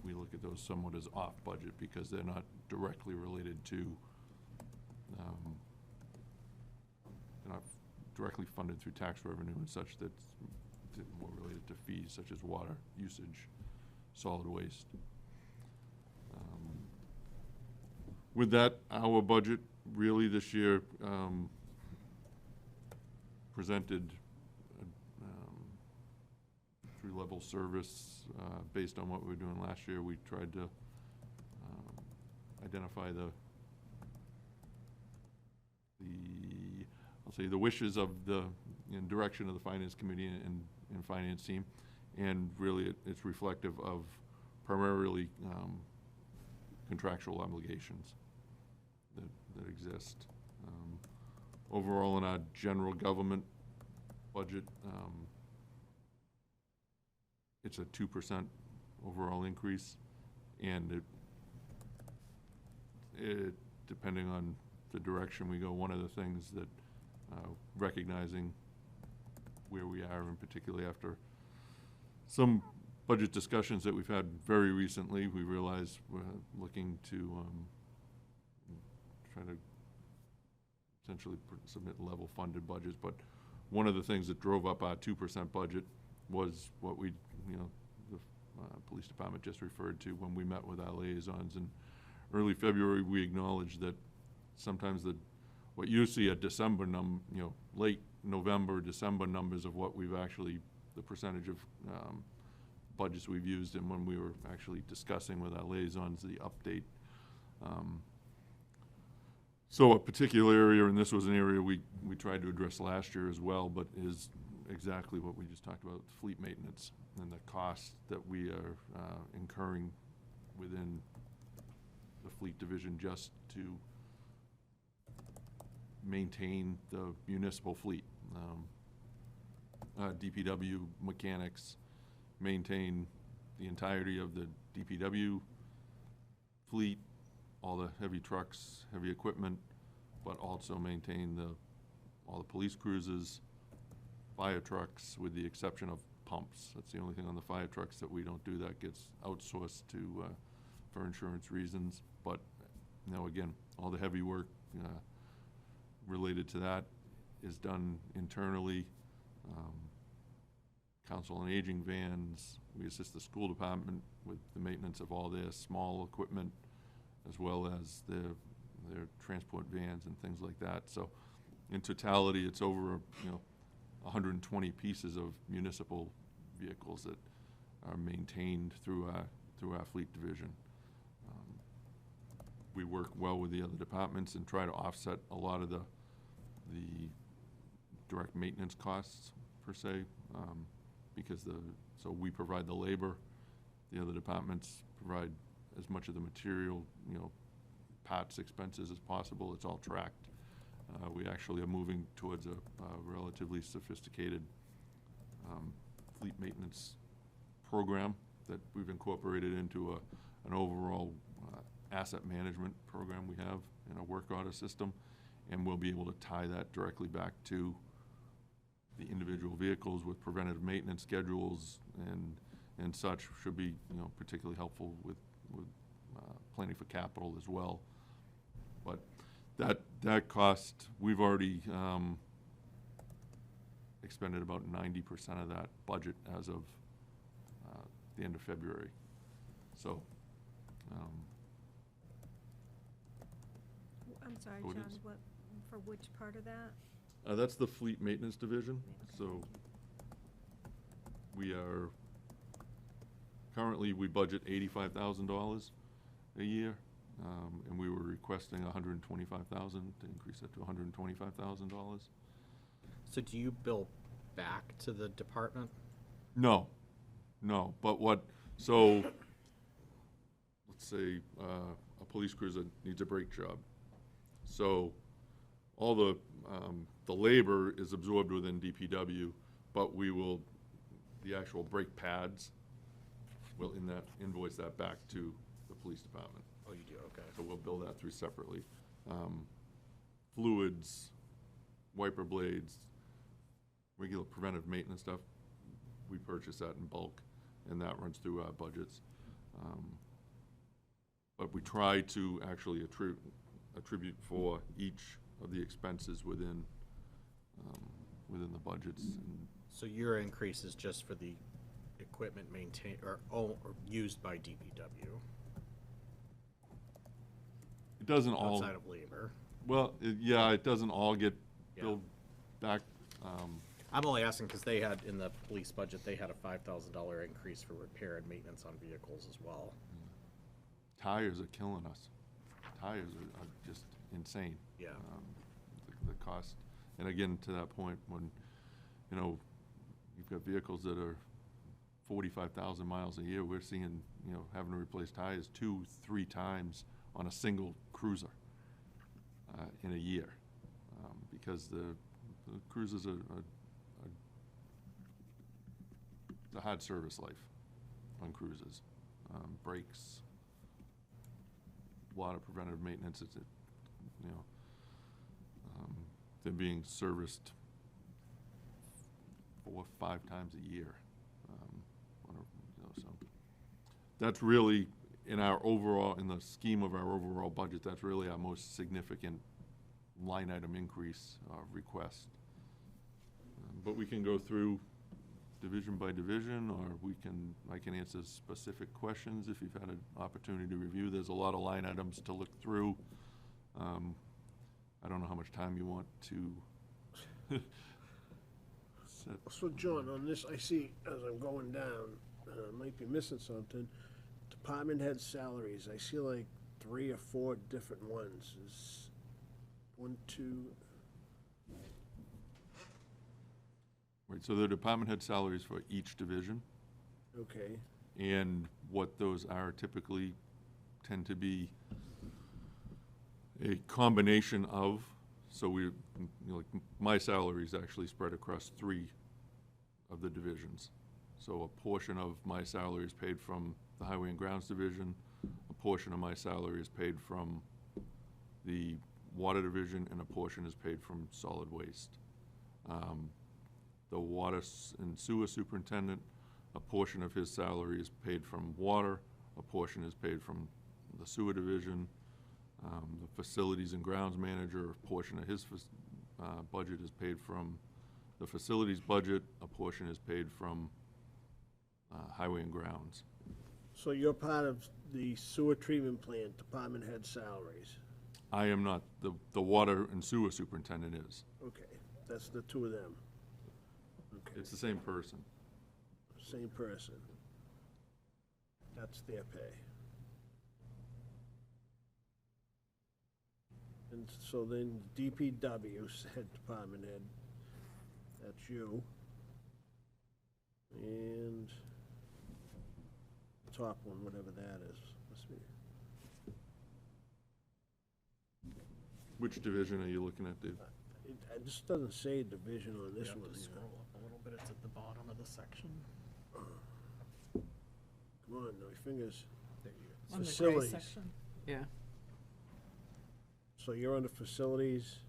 we look at those somewhat as off budget because they're not directly related to, they're not directly funded through tax revenue and such. That's more related to fees such as water usage, solid waste. With that, our budget really this year presented three-level service based on what we were doing last year. We tried to identify I'll say the wishes of in direction of the Finance Committee and Finance team, and really it's reflective of primarily contractual obligations that exist. Overall, in our general government budget, it's a 2% overall increase, and it depending on the direction we go, one of the things that recognizing where we are, and particularly after some budget discussions that we've had very recently, we realize we're looking to try to essentially submit level funded budgets. But one of the things that drove up our 2% budget was what the police department just referred to when we met with our liaisons in early February. We acknowledged that sometimes what you see at December late November, December numbers of what we've actually, the percentage of budgets we've used, and when we were actually discussing with our liaisons the update. So a particular area, and this was an area we tried to address last year as well, but is exactly what we just talked about, fleet maintenance and the costs that we are incurring within the fleet division just to maintain the municipal fleet. DPW mechanics maintain the entirety of the DPW fleet, all the heavy trucks, heavy equipment, but also maintain all the police cruisers, fire trucks, with the exception of pumps. That's the only thing on the fire trucks that we don't do. That gets outsourced to for insurance reasons. But again, all the heavy work related to that is done internally. Council on Aging vans. We assist the school department with the maintenance of all their small equipment, as well as their transport vans and things like that. So in totality, it's over 120 pieces of municipal vehicles that are maintained through our fleet division. We work well with the other departments and try to offset a lot of the direct maintenance costs per se, because so we provide the labor, the other departments provide as much of the material, parts expenses as possible. It's all tracked. We actually are moving towards a relatively sophisticated fleet maintenance program that we've incorporated into an overall asset management program we have in a work order system, and we'll be able to tie that directly back to the individual vehicles with preventative maintenance schedules and such. Should be particularly helpful with planning for capital as well. But that cost, we've already expended about 90% of that budget as of the end of February. So I'm sorry, So it John, is. for which part of that? that's the fleet maintenance division. Okay, So thank you. we are Currently, we budget $85,000 a year, and we were requesting $125,000 to increase that to $125,000. So do you bill back to the department? No, but so, let's say, a police cruiser needs a brake job. So, all the labor is absorbed within DPW, but the actual brake pads, will invoice that back to the police department. Oh, you do, okay. So we'll bill that through separately. Fluids, wiper blades, regular preventive maintenance stuff, we purchase that in bulk, and that runs through our budgets. But we try to actually attribute for each of the expenses within the budgets. And So your increase is just for the equipment maintained, or used by DPW, it doesn't all, outside of labor? well, yeah, it doesn't all get Yeah. billed back. I'm only asking because they had, in the police budget, they had a $5,000 increase for repair and maintenance on vehicles as well. Tires are killing us. Tires are just insane. Yeah. The cost, and again, to that point, when, you've got vehicles that are 45,000 miles a year, we're seeing, having to replace tires 2-3 times on a single cruiser in a year, because the cruisers are it's a hard service life on cruises. Brakes, a lot of preventative maintenance. They're being serviced 4 or 5 times a year. So that's really, in the scheme of our overall budget, that's really our most significant line item increase request. But we can go through division by division, or I can answer specific questions if you've had an opportunity to review. There's a lot of line items to look through. I don't know how much time you want to set. So John, on this, I see, as I'm going down, I might be missing something, department head salaries, I see like 3 or 4 different ones. Is 1, 2, Right, so the department head salaries for each division, okay, and what those are typically tend to be a combination of, so like my salary is actually spread across 3 of the divisions. So a portion of my salary is paid from the Highway and Grounds Division, a portion of my salary is paid from the Water Division, and a portion is paid from Solid Waste. The Water and Sewer Superintendent, a portion of his salary is paid from Water, a portion is paid from the Sewer Division. The Facilities and Grounds Manager, a portion of his budget is paid from the facilities budget, a portion is paid from Highway and Grounds. so you're part of the sewer treatment plant department head salaries? I am not. The Water and Sewer Superintendent is. Okay, that's the 2 of them. Okay, It's the same person. same person. That's their pay. And so then DPW, head department head, that's you. And the top one, whatever that is, must be, Which division are you looking at, Dave? it just doesn't say division on this You have one to here. scroll up a little bit, it's at the bottom of the section. Come on, no fingers. There you go. On the gray Facilities. section? Yeah. So you're under facilities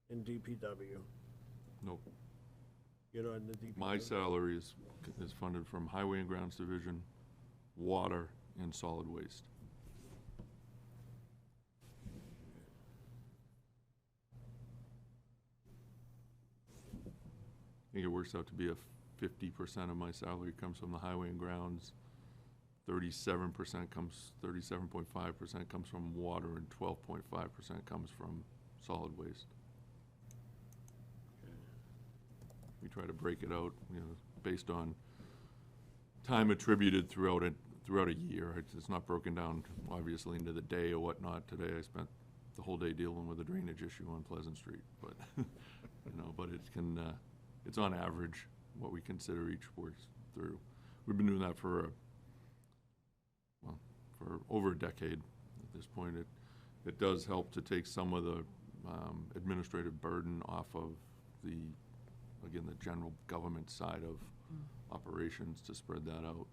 in DPW. Nope. You're not in the DPW? My salary is funded from Highway and Grounds Division, Water, and Solid Waste. I think it works out to be 50% of my salary comes from the Highway and Grounds, 37.5% comes from Water, and 12.5% comes from Solid Waste. We try to break it out, based on time attributed throughout a year. It's not broken down, obviously, into the day or whatnot. Today, I spent the whole day dealing with a drainage issue on Pleasant Street, but, but it can, it's on average what we consider each works through. We've been doing that for over a decade at this point. It does help to take some of the administrative burden off of the general government side of operations, to spread that out.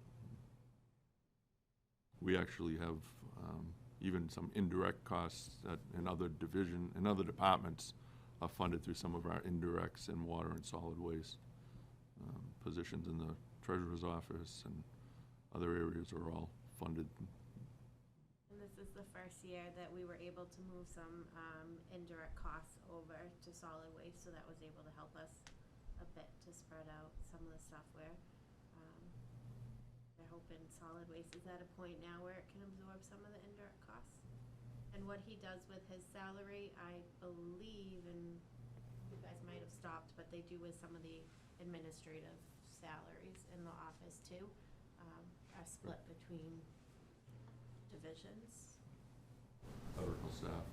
We actually have even some indirect costs in other departments are funded through some of our indirects in water and solid waste. Positions in the treasurer's office and other areas are all funded. And this is the first year that we were able to move some indirect costs over to solid waste, so that was able to help us a bit to spread out some of the stuff where they're hoping solid waste is at a point now where it can absorb some of the indirect costs. And what he does with his salary, I believe, and you guys might have stopped, but they do with some of the administrative salaries in the office too, are split between divisions. Clerical staff,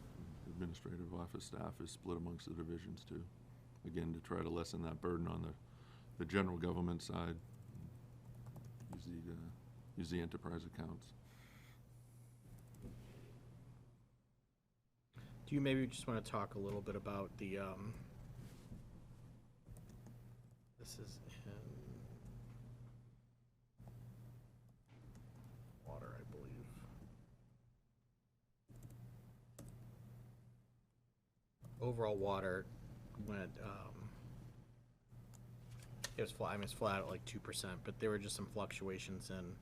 administrative office staff is split amongst the divisions too. Again, to try to lessen that burden on the general government side. Use the enterprise accounts. Do you maybe just want to talk a little bit about the, this is in water, I believe. Overall water went, it was flat, I mean, it's flat at like 2%, but there were just some fluctuations in,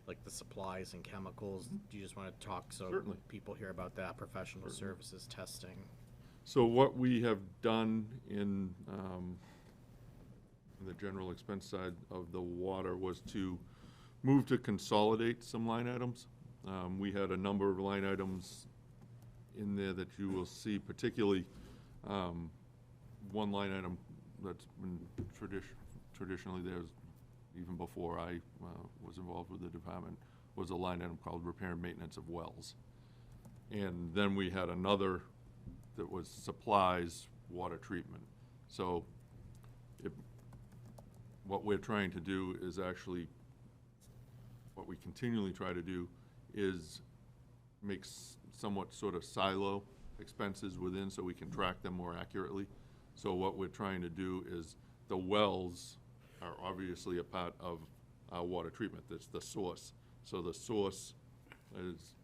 like the supplies and chemicals. Do you just want to talk so Certainly. people hear about that, professional Certainly. services, testing? So what we have done in the general expense side of the water was to move to consolidate some line items. We had a number of line items in there that you will see, particularly one line item that's been traditionally there, even before I was involved with the department, was a line item called repair and maintenance of wells. And then we had another that was supplies, water treatment. So what we're trying to do is actually, what we continually try to do is make somewhat sort of silo expenses within so we can track them more accurately. So what we're trying to do is, the wells are obviously a part of our water treatment. That's the source. So the source is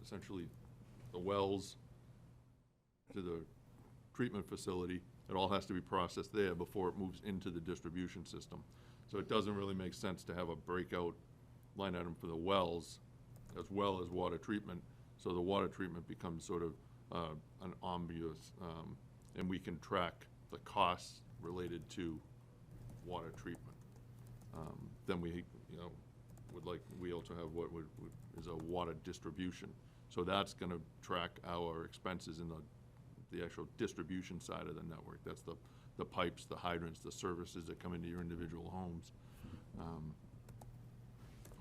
essentially the wells to the treatment facility. It all has to be processed there before it moves into the distribution system. So it doesn't really make sense to have a breakout line item for the wells as well as water treatment. So the water treatment becomes sort of an omnibus, and we can track the costs related to water treatment. Then we, we also have what is a water distribution. So that's going to track our expenses in the actual distribution side of the network. That's the pipes, the hydrants, the services that come into your individual homes.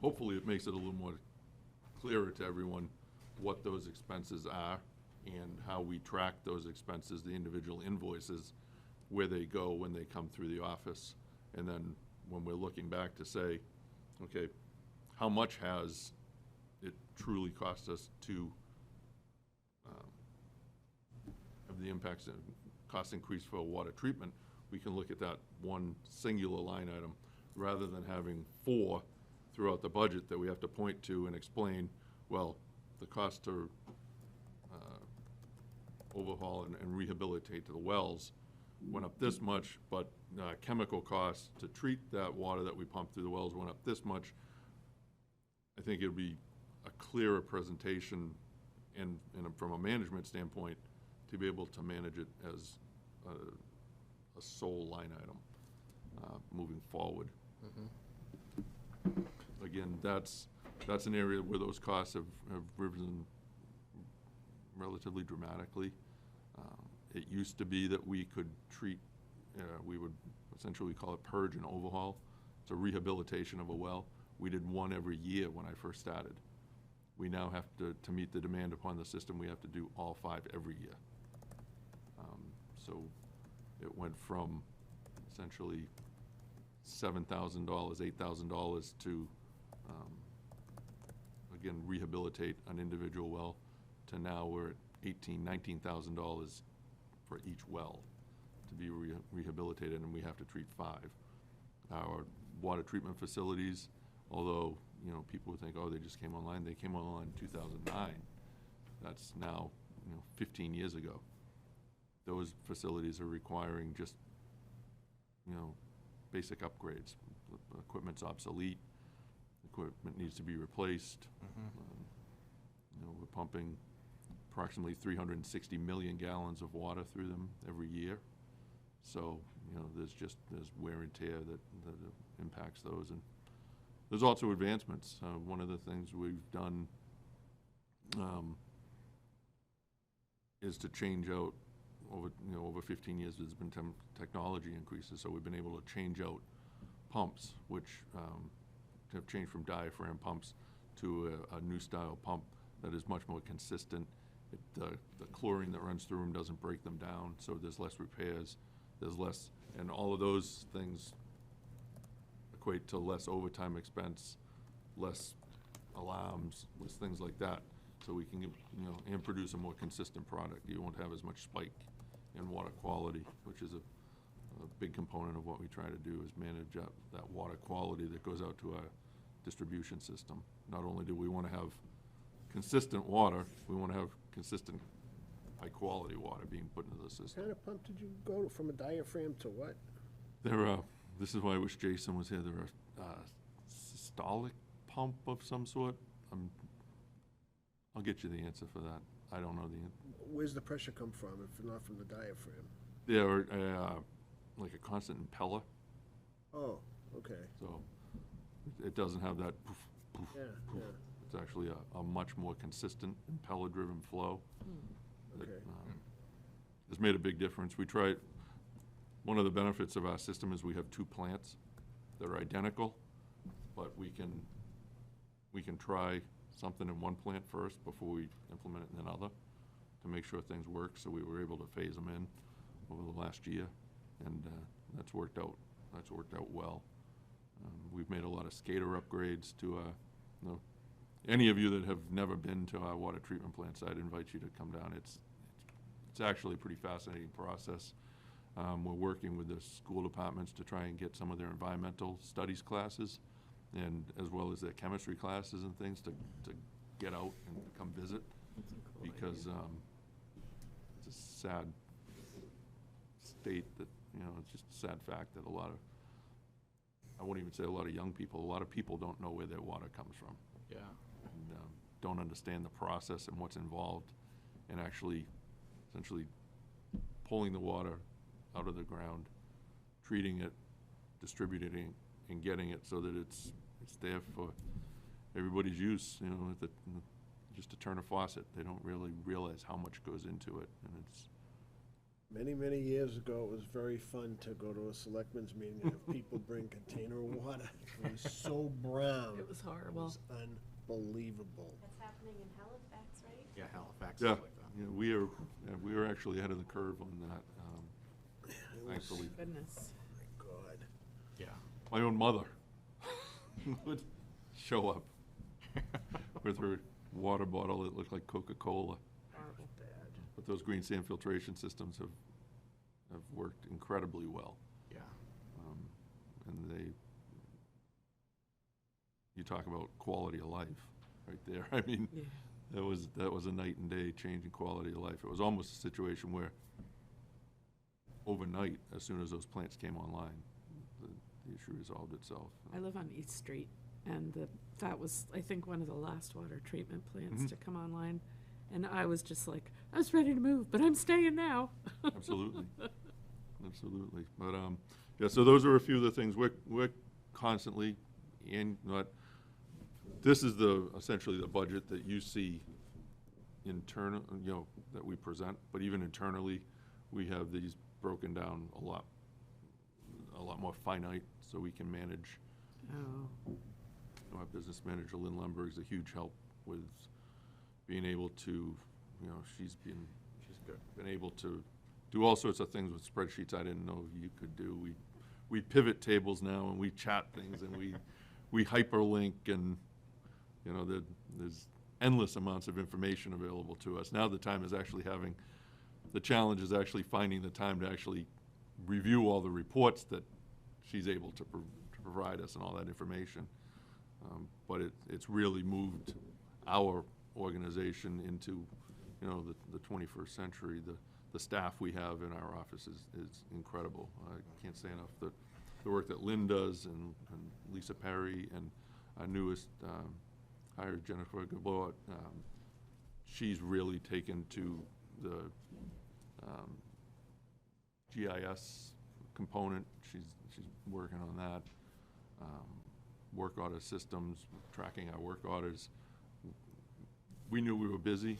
Hopefully it makes it a little more clearer to everyone what those expenses are and how we track those expenses, the individual invoices, where they go when they come through the office. And then when we're looking back to say, okay, how much has it truly cost us to have the impacts and cost increase for water treatment, we can look at that one singular line item rather than having 4 throughout the budget that we have to point to and explain, well, the cost to overhaul and rehabilitate the wells went up this much, but chemical costs to treat that water that we pump through the wells went up this much. I think it would be a clearer presentation and from a management standpoint to be able to manage it as a sole line item moving forward. Again, that's an area where those costs have risen relatively dramatically. It used to be that we could treat we would essentially call it purge and overhaul. It's a rehabilitation of a well. We did one every year when I first started. We now have to meet the demand upon the system, we have to do all 5 every year. So it went from essentially $7,000, $8,000 to, again, rehabilitate an individual well, to now we're at $18,000, $19,000 for each well to be rehabilitated, and we have to treat 5. Our water treatment facilities, although, you know, people would think, oh, they just came online, they came online in 2009. That's now, you know, 15 years ago. Those facilities are requiring just, you know, basic upgrades. Equipment's obsolete, equipment needs to be replaced. You know, we're pumping approximately 360 million gallons of water through them every year. So, you know, there's wear and tear that impacts those. And there's also advancements. One of the things we've done is to change out over 15 years, there's been technology increases, so we've been able to change out pumps, which have changed from diaphragm pumps to a new style pump that is much more consistent. The chlorine that runs through them doesn't break them down, so there's less repairs, there's less, and all of those things equate to less overtime expense, less alarms, less things like that, so we can, and produce a more consistent product. You won't have as much spike in water quality, which is a big component of what we try to do, is manage that water quality that goes out to our distribution system. Not only do we want to have consistent water, we want to have consistent high-quality water being put into the What system. kind of pump did you go from a diaphragm to what? This is why I wish Jason was here. They're a systolic pump of some sort. I'll get you the answer for that. I don't know the answer. Where's the pressure come from if not from the diaphragm? Yeah, or like a constant impeller. Oh, okay. So it doesn't have that poof, poof, Yeah, poof. yeah. It's actually a much more consistent impeller-driven flow. That, Okay. has made a big difference. One of the benefits of our system is we have 2 plants that are identical, but we can try something in one plant first before we implement it in another to make sure things work. So we were able to phase them in over the last year, and that's worked out well. We've made a lot of skater upgrades to any of you that have never been to our water treatment plants, I'd invite you to come down. It's actually a pretty fascinating process. We're working with the school departments to try and get some of their environmental studies classes, and as well as their chemistry classes and things to get out and come visit, because it's a sad state that, it's just a sad fact that I won't even say a lot of young people, a lot of people don't know where their water comes from. Yeah. And don't understand the process and what's involved, and actually essentially pulling the water out of the ground, treating it, distributing it, and getting it so that it's there for everybody's use. Just to turn a faucet, they don't really realize how much goes into it, and it's. Many, many years ago, it was very fun to go to a selectmen's meeting and have people bring container of water. It was so brown. It was It horrible. was unbelievable. That's happening in Halifax, right? Yeah, Halifax, Yeah, stuff like that. we are actually ahead of the curve on that, It was- thankfully. Goodness. My God. Yeah. My own mother would show up with her water bottle that looked like Coca-Cola. Horrible. But those green sand filtration systems have worked incredibly well. Yeah. And you talk about quality of life right there. I mean, Yeah. that was a night and day change in quality of life. It was almost a situation where overnight, as soon as those plants came online, the issue resolved itself. I live on East Street, and that was, I think, one of the last water treatment plants to come online. And I was just like, I was ready to move, but I'm staying now. Absolutely. Absolutely. But, yeah, so those are a few of the things we're constantly this is essentially the budget that you see internal, that we present, but even internally, we have these broken down a lot a lot more finite, so we can manage. Oh, Our business manager, Lynn Lemberg, is a huge help with being able to, she's been able to do all sorts of things with spreadsheets I didn't know you could do. We pivot tables now, and we chat things, and we hyperlink, and, there's endless amounts of information available to us. Now the challenge is actually finding the time to actually review all the reports that she's able to provide us and all that information. But it's really moved our organization into, the 21st century. The staff we have in our office is incredible. I can't say enough the work that Lynn does, and Lisa Perry, and our newest hire, Jennifer Gabot. She's really taken to the GIS component. She's working on that. Work order systems, tracking our work orders. We knew we were busy.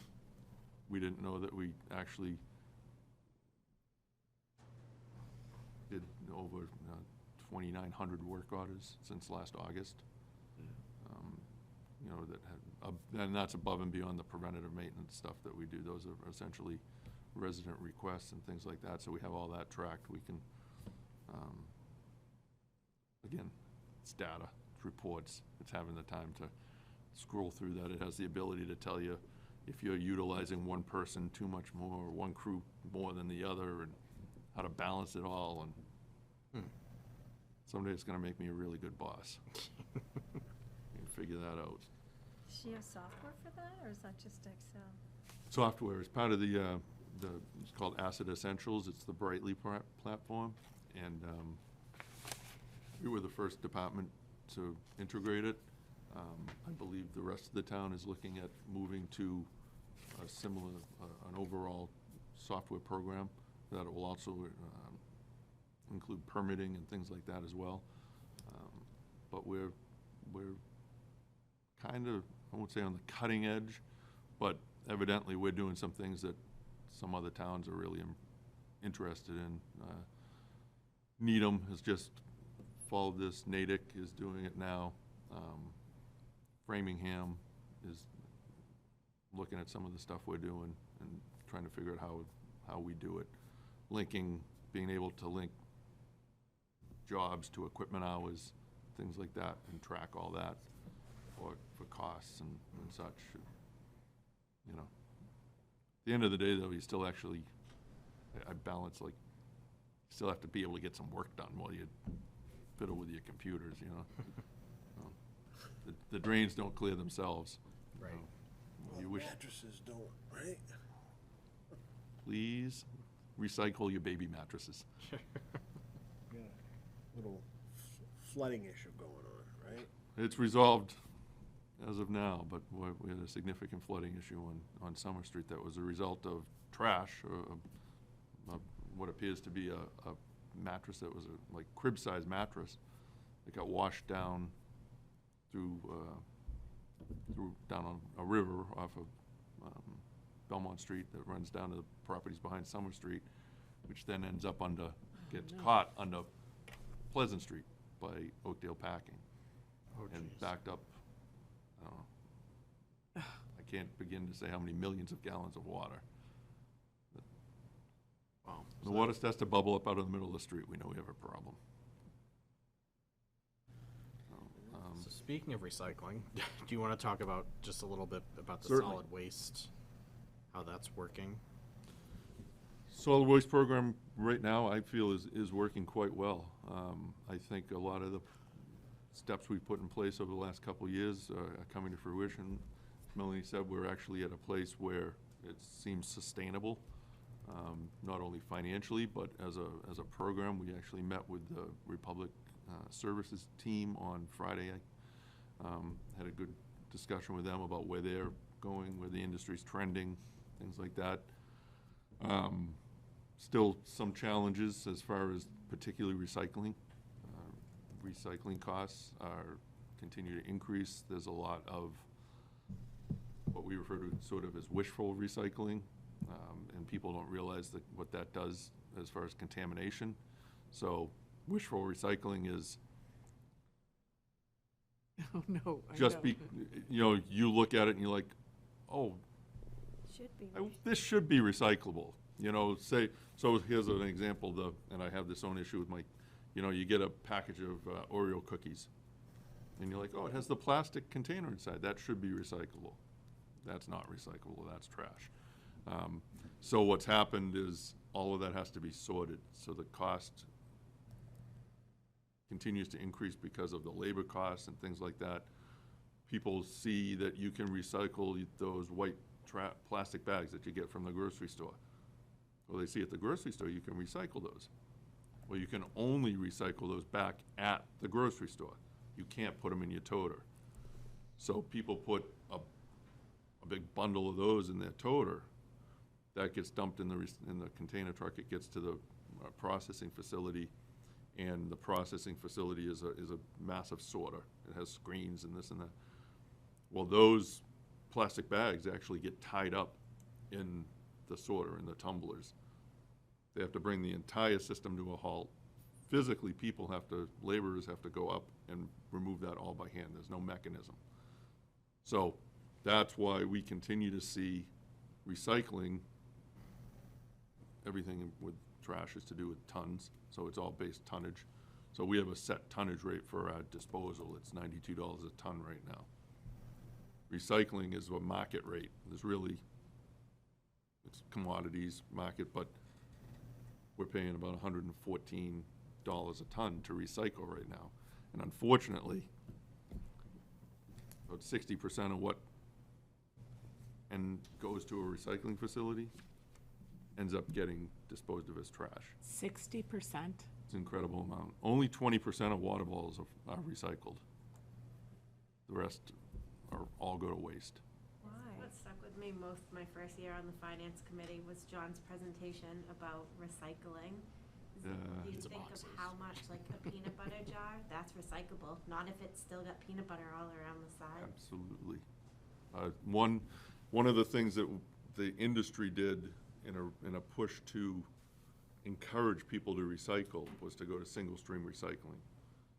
We didn't know that we actually did over 2,900 work orders since last August. And that's above and beyond the preventative maintenance stuff that we do. Those are essentially resident requests and things like that. So we have all that tracked. We can, again, it's data, it's reports. It's having the time to scroll through that. It has the ability to tell you if you're utilizing one person too much more, or one crew more than the other, and how to balance it all. And someday it's going to make me a really good boss. You can figure that out. Does she have software for that, or is that just Excel? Software is part of the it's called Asset Essentials. It's the Brightly platform, and we were the first department to integrate it. I believe the rest of the town is looking at moving to a similar, an overall software program that will also include permitting and things like that as well. But we're kind of, I won't say on the cutting edge, but evidently we're doing some things that some other towns are really interested in. Needham has just followed this. Natick is doing it now. Framingham is looking at some of the stuff we're doing and trying to figure out how we do it. Being able to link jobs to equipment hours, things like that, and track all that for costs and such. At the end of the day, though, you still actually, I balance, like, you still have to be able to get some work done while you fiddle with your computers, The drains don't clear themselves. Right. You wish, Mattresses don't, right? please recycle your baby mattresses. Got a little flooding issue going on, right? It's resolved as of now, but we had a significant flooding issue on Summer Street that was a result of trash, or what appears to be a mattress that was a like crib-sized mattress. It got washed down through down on a river off of Belmont Street that runs down to the properties behind Summer Street, which then ends up gets caught under Pleasant Street by Oakdale Packing. And backed up, I don't know, I can't begin to say how many millions of gallons of water. Wow. The water starts to bubble up out of the middle of the street, we know we have a problem. So speaking of recycling, do you want to talk about just a little bit about the Certainly. solid waste, how that's working? Solid waste program right now, I feel is working quite well. I think a lot of the steps we've put in place over the last couple of years are coming to fruition. Melanie said we're actually at a place where it seems sustainable, not only financially, but as a program. We actually met with the Republic Services team on Friday. I had a good discussion with them about where they're going, where the industry's trending, things like that. Still some challenges as far as particularly recycling. Recycling costs continue to increase. There's a lot of what we refer to sort of as wishful recycling, and people don't realize what that does as far as contamination. So wishful recycling is Oh, no, I just know. be, you know, you look at it and you're like, oh, Should be. this should be recyclable. You know, say, so here's an example, and I have this own issue with my, you know, you get a package of Oreo cookies, and you're like, oh, it has the plastic container inside. That should be recyclable. That's not recyclable. That's trash. So what's happened is all of that has to be sorted. So the cost continues to increase because of the labor costs and things like that. People see that you can recycle those white plastic bags that you get from the grocery store. Well, they see at the grocery store you can recycle those. Well, you can only recycle those back at the grocery store. You can't put them in your toter. So people put a big bundle of those in their toter. That gets dumped in the container truck. It gets to the processing facility, and the processing facility is a massive sorter. It has screens and this and that. Well, those plastic bags actually get tied up in the sorter, in the tumblers. They have to bring the entire system to a halt. Physically, laborers have to go up and remove that all by hand. There's no mechanism. So that's why we continue to see recycling. Everything with trash is to do with tons, so it's all based tonnage. So we have a set tonnage rate for our disposal. It's $92 a ton right now. Recycling is a market rate. It's commodities market, but we're paying about $114 a ton to recycle right now. And unfortunately, about 60% of what goes to a recycling facility ends up getting disposed of as trash. 60%? It's an incredible amount. Only 20% of water bottles are recycled. The rest all go to waste. Why? What stuck with me most my first year on the finance committee was John's presentation about recycling. Yeah. You Pizza think boxes. of how much, like a peanut butter jar, that's recyclable, not if it's still got peanut butter all around the side. Absolutely. One of the things that the industry did in a push to encourage people to recycle was to go to single stream recycling.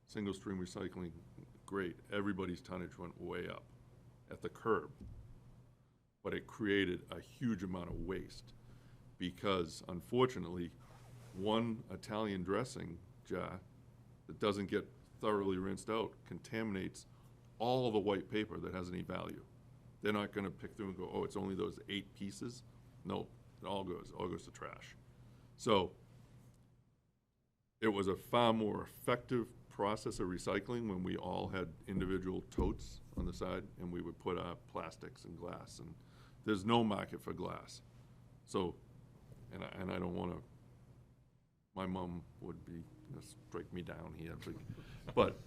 Single stream recycling, great. Everybody's tonnage went way up at the curb. But it created a huge amount of waste because, unfortunately, one Italian dressing jar that doesn't get thoroughly rinsed out contaminates all the white paper that has any value. They're not going to pick through and go, oh, it's only those 8 pieces. No, it all goes to trash. So it was a far more effective process of recycling when we all had individual totes on the side, and we would put our plastics and glass, and there's no market for glass. So, and I don't want to, my mom would be, strike me down here, but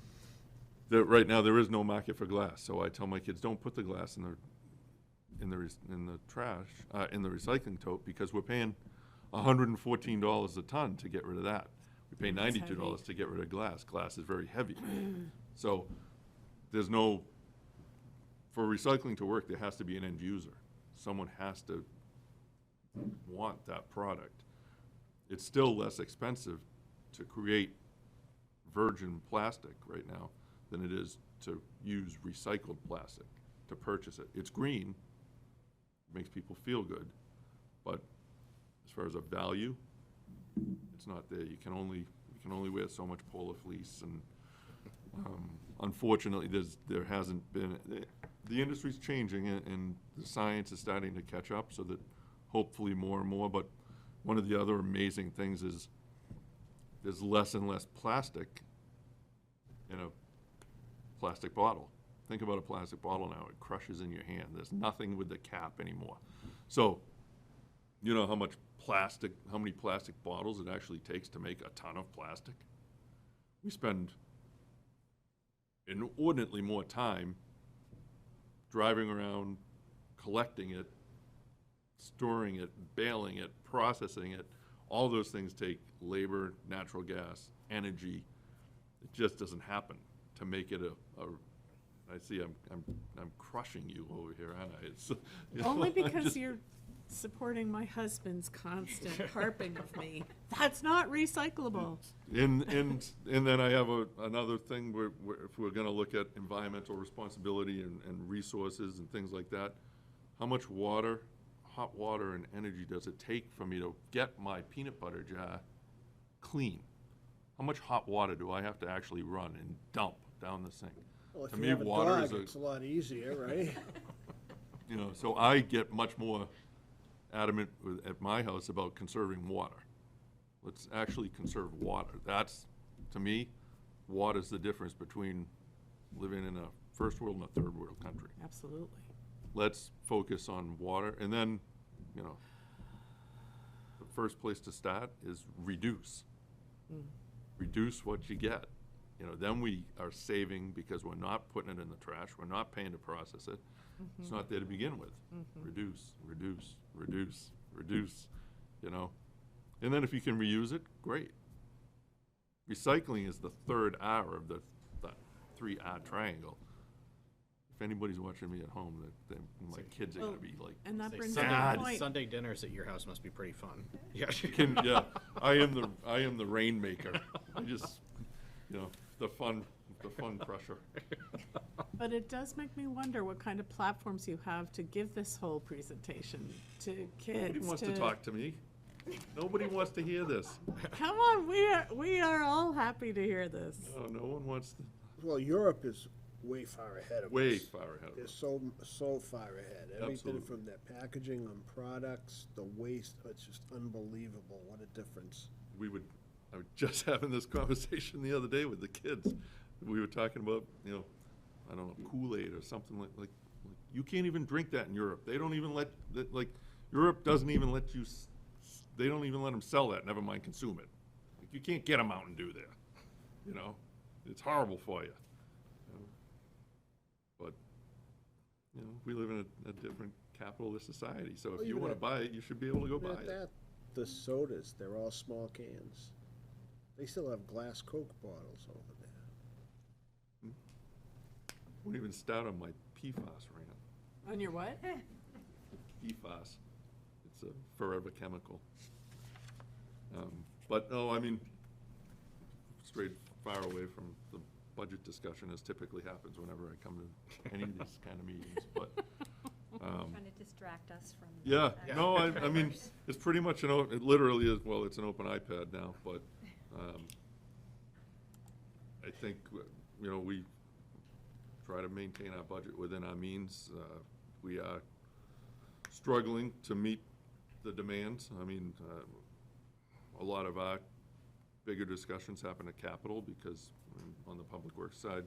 right now there is no market for glass. So I tell my kids, don't put the glass in the trash, in the recycling tote, because we're paying $114 a ton to get rid of that. We pay That's $92 heavy. to get rid of glass. Glass is very heavy. So there's no, for recycling to work, there has to be an end user. Someone has to want that product. It's still less expensive to create virgin plastic right now than it is to use recycled plastic to purchase it. It's green, makes people feel good, but as far as a value, it's not there. You can only wear so much polar fleece, and unfortunately, there hasn't been. The industry's changing, and the science is starting to catch up, so that hopefully more and more. But one of the other amazing things is there's less and less plastic in a plastic bottle. Think about a plastic bottle now. It crushes in your hand. There's nothing with the cap anymore. So, you know how many plastic bottles it actually takes to make a ton of plastic? We spend inordinately more time driving around, collecting it, storing it, baling it, processing it. All those things take labor, natural gas, energy. It just doesn't happen to make it Only I'm crushing you over here, aren't I? because you're supporting my husband's constant harping of me. That's not recyclable. And then I have another thing where if we're gonna look at environmental responsibility and resources and things like that, how much water, hot water and energy does it take for me to get my peanut butter jar clean? How much hot water do I have to actually run and dump down the sink? Well, To if me, you have a water dog, is a- it's a lot easier, right? You know, so I get much more adamant at my house about conserving water. Let's actually conserve water. That's, to me, water's the difference between living in a first world and a third world country. Absolutely. Let's focus on water, and then, you know, the first place to start is reduce. Reduce what you get. You know, then we are saving because we're not putting it in the trash, we're not paying to process it. It's not there to begin with. Reduce, reduce, reduce, reduce, you know? And then if you can reuse it, great. Recycling is the third R of the 3R triangle. If anybody's watching me at home, my kids are gonna be like, And that Say brings up Sunday- a point. Sunday dinners at your house must be pretty fun. Yeah. I am the rainmaker. I just, you know, the fun crusher. But it does make me wonder what kind of platforms you have to give this whole presentation to kids. Nobody wants to talk to me. Nobody wants to hear this. Come on, we are all happy to hear this. No one wants to, Well, Europe is way far ahead of us. way far ahead of They're us. so far ahead. Everything Absolutely. from their packaging on products, the waste, it's just unbelievable. What a difference. I was just having this conversation the other day with the kids. We were talking about, you know, I don't know, Kool-Aid or something like, you can't even drink that in Europe. They don't even Europe doesn't even let you, they don't even let them sell that, never mind consume it. Like, you can't get a Mountain Dew there, you know? It's horrible for you. But, you know, we live in a different capitalist society, so Well, if you even wanna at- buy it, you should be able to go Even buy at it. that, the sodas, they're all small cans. They still have glass Coke bottles over there. Won't even start on my PFAS rant. On your what? PFAS. It's a forever chemical. But no, I mean, straight far away from the budget discussion as typically happens whenever I come to any of these kind of meetings, but, Trying to distract us from. yeah, that. no, I mean, it's pretty much it literally is, well, it's an open iPad now, but, I think, you know, we try to maintain our budget within our means. We are struggling to meet the demands. I mean, a lot of our bigger discussions happen at Capitol because on the public works side,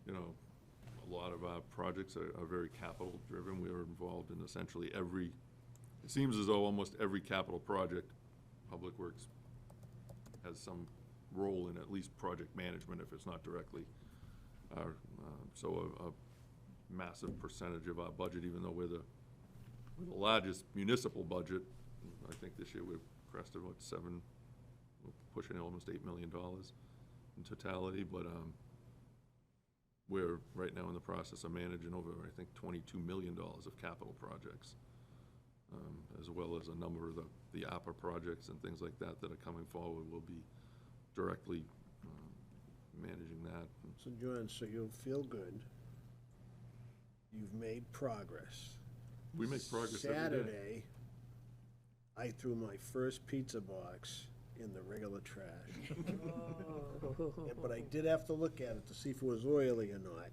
you know, a lot of our projects are very capital driven. We are involved in essentially it seems as though almost every capital project, Public Works has some role in at least project management if it's not directly. So a massive percentage of our budget, even though we're the largest municipal budget, I think this year we've crested, what, we're pushing almost $8 million in totality, but we're right now in the process of managing over, I think, $22 million of capital projects, as well as a number of the APA projects and things like that that are coming forward. We'll be directly managing that. So, John, so you'll feel good. You've made progress. We make progress every day. Saturday, I threw my first pizza box in the regular trash. But I did have to look at it to see if it was oily or not.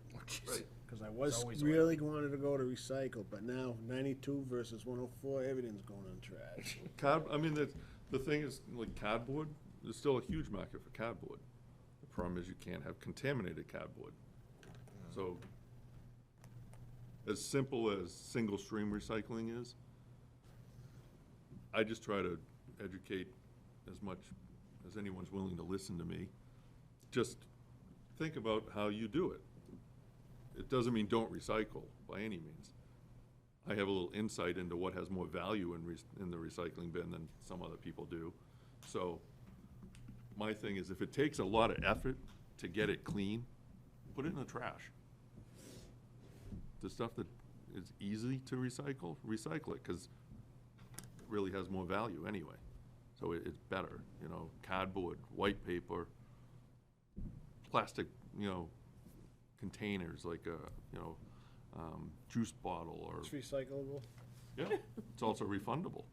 Right. Because I It's was always really wanted to go to recycle, but now 92 versus 104, everything's going in trash. I mean, the thing is, like cardboard, there's still a huge market for cardboard. The problem is you can't have contaminated cardboard. So, as simple as single stream recycling is, I just try to educate as much as anyone's willing to listen to me. Just think about how you do it. It doesn't mean don't recycle by any means. I have a little insight into what has more value in the recycling bin than some other people do. So my thing is, if it takes a lot of effort to get it clean, put it in the trash. The stuff that is easy to recycle it, because really has more value anyway. So it's better, you know, cardboard, white paper, plastic, you know, containers like a, you know, juice bottle or, It's recyclable? yeah, it's also refundable.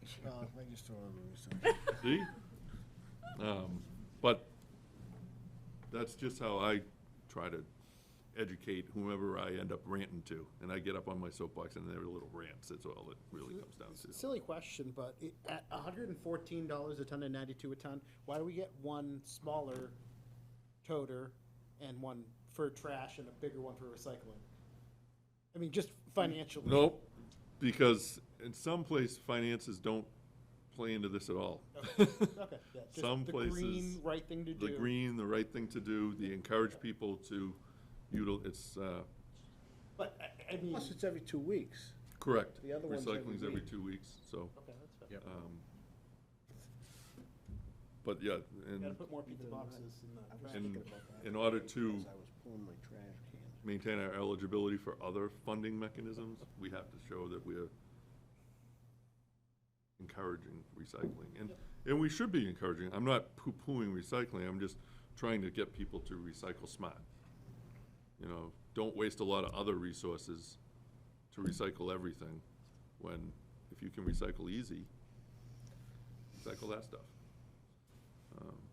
I just throw it in the recycle. See? But that's just how I try to educate whomever I end up ranting to. And I get up on my soapbox and they're little rants, that's all it really comes down to. Silly question, but at $114 a ton and 92 a ton, why do we get one smaller toter and one for trash and a bigger one for recycling? I mean, just financially. Nope, because in some place, finances don't play into this at all. Okay, yeah, just Some the places, green, right thing to do. The green, the right thing to do, they encourage people to it's, But, I mean, Plus, it's every 2 weeks. correct. The other one's every Recycling's every week. 2 weeks, so, okay, that's fair. Yep. but yeah, Gotta and put more pizza boxes in the trash. in order to As I was pulling my trash cans. maintain our eligibility for other funding mechanisms, we have to show that we're encouraging recycling. And we should be encouraging. I'm not poo-pooing recycling, I'm just trying to get people to recycle smart. You know, don't waste a lot of other resources to recycle everything, when if you can recycle easy, recycle that stuff.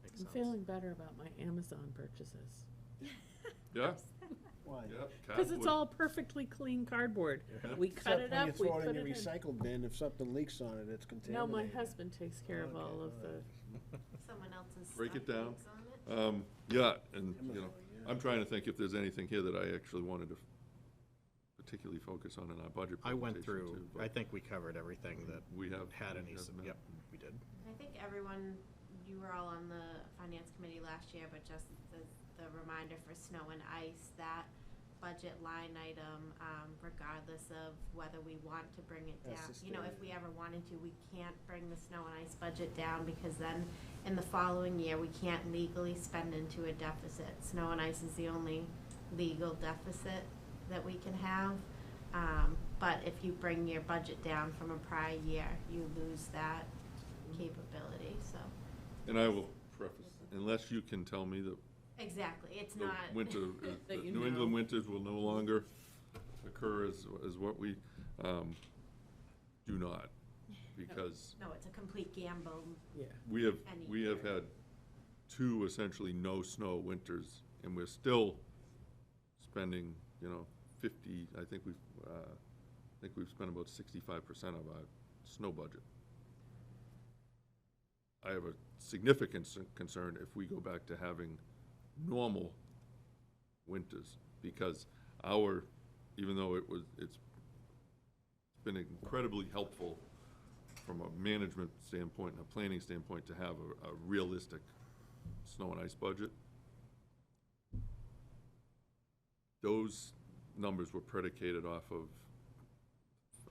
Makes I'm sense. feeling better about my Amazon purchases. Yeah, Why? yeah. Because it's cardboard. all perfectly clean cardboard. We cut Except it when up, you we throw it put in it your in. recycle bin, if something leaks on it, it's No, contaminated. my husband takes care of all of the, Someone else's Break it stuff down. leaks on it. Yeah, and, you know, I'm trying to think if there's anything here that I actually wanted to particularly focus on in our budget I went presentation, through, too, but I think we covered everything that we have. had we any, have met. yep, we did. I think everyone, you were all on the finance committee last year, but just the reminder for snow and ice, that budget line item, regardless of whether we want to bring it down. Has to You know, stay. if we ever wanted to, we can't bring the snow and ice budget down, because then in the following year, we can't legally spend into a deficit. Snow and ice is the only legal deficit that we can have. But if you bring your budget down from a prior year, you lose that capability, so. And I will preface, unless you can tell me that Exactly, it's the not. winter, the That you New England know. winters will no longer occur as what we, do not, because No, it's a complete gamble. Yeah. we have Any had year. 2 essentially no snow winters, and we're still spending, you know, 50, I think we've spent about 65% of our snow budget. I have a significant concern if we go back to having normal winters, because even though it's been incredibly helpful from a management standpoint and a planning standpoint to have a realistic snow and ice budget, those numbers were predicated off of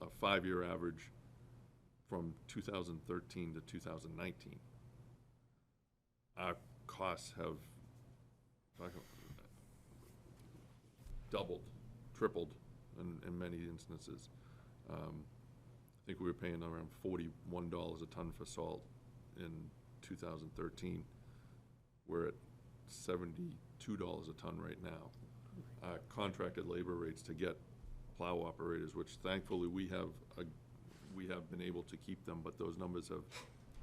a 5-year average from 2013 to 2019. Our costs have doubled, tripled in many instances. I think we were paying around $41 a ton for salt in 2013. We're at $72 a ton right now. Contracted labor rates to get plow operators, which thankfully we have been able to keep them, but those numbers have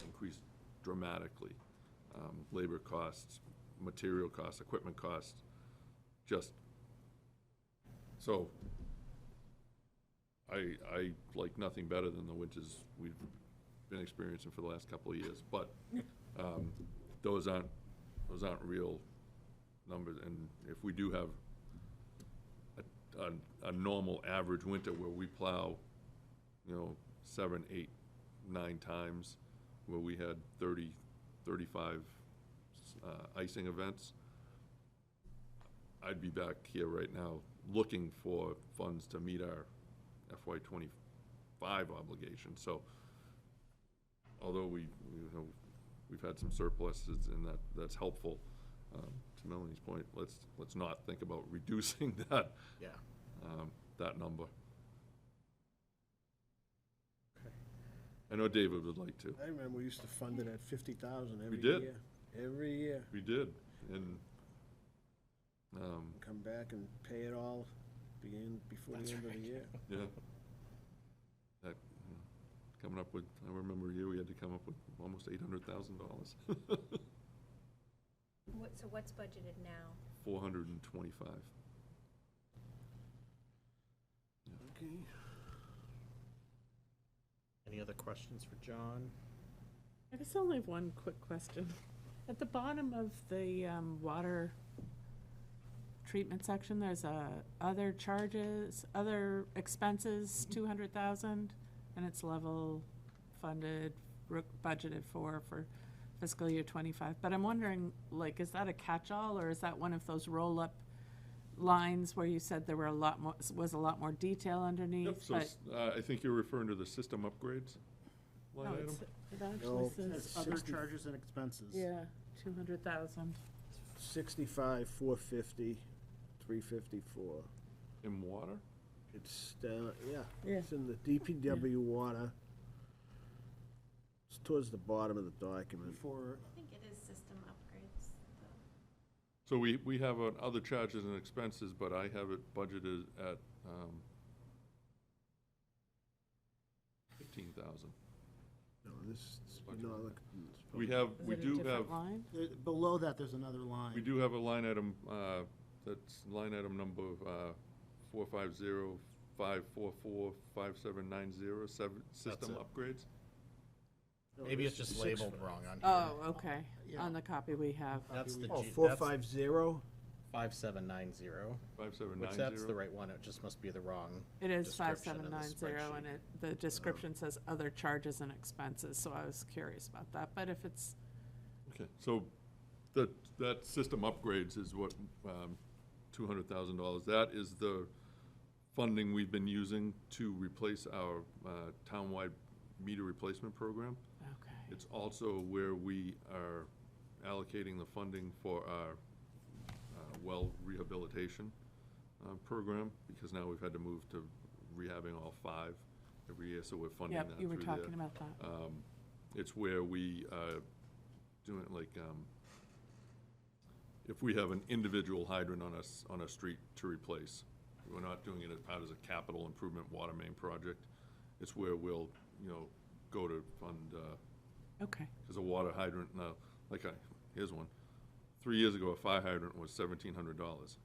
increased dramatically. Labor costs, material costs, equipment costs, so I like nothing better than the winters we've been experiencing for the last couple of years, but those aren't real numbers, and if we do have a normal average winter where we plow, you know, 7, 8, 9 times, where we had 30, 35 icing events, I'd be back here right now looking for funds to meet our FY '25 obligations. So although we've had some surpluses and that's helpful, to Melanie's point, let's not think about reducing that, that number. I know David would like to. I remember we used to fund it at 50,000 every did. year. Every year. We did, and, Come back and pay it all before the end of the year. yeah. That, coming up with, I remember a year we had to come up with almost $800,000. So what's budgeted now? 425. Okay. Any other questions for John? I just only have one quick question. At the bottom of the water treatment section, there's other charges, other expenses, 200,000, and it's level funded, budgeted for fiscal year '25. But I'm wondering, like, is that a catch-all, or is that one of those roll-up lines where you said there were was a lot more detail underneath? Yep, so I think you're referring to the system upgrades line No, item? it actually No. says, As other 60. charges and expenses. yeah, 200,000. 65, 450, 354. In water? It's down, yeah. Yeah. It's in the DPW water. It's towards the bottom of the document. For, I think it is system upgrades, though. So we have other charges and expenses, but I have it budgeted at 15,000. No, this, no, look. it's We probably- have, Is we it a do different have, line? below that, there's another line. we do have a line item, that's line item number 450-544-5790, system it. upgrades. no, Maybe this it's just is labeled 6. wrong on here. Oh, okay, Yeah. on the copy we have. That's the Oh, G, that's 450? 5790, 5790. which that's the right one, it just must be the wrong It is description in the 5790, and spreadsheet. the description says other charges and expenses, so I was curious about that. But if it's, Okay, so that system upgrades is what, $200,000. That is the funding we've been using to replace our townwide meter replacement program. okay, It's also where we are allocating the funding for our well rehabilitation program, because now we've had to move to rehabbing all 5 every year, so we're funding that yep, through you were there. talking about that. It's where we do it like, if we have an individual hydrant on a street to replace, we're not doing it as part of a capital improvement water main project. It's where we'll, go to fund, Okay, because a water hydrant, now, here's one. 3 years ago, a fire hydrant was $1,700.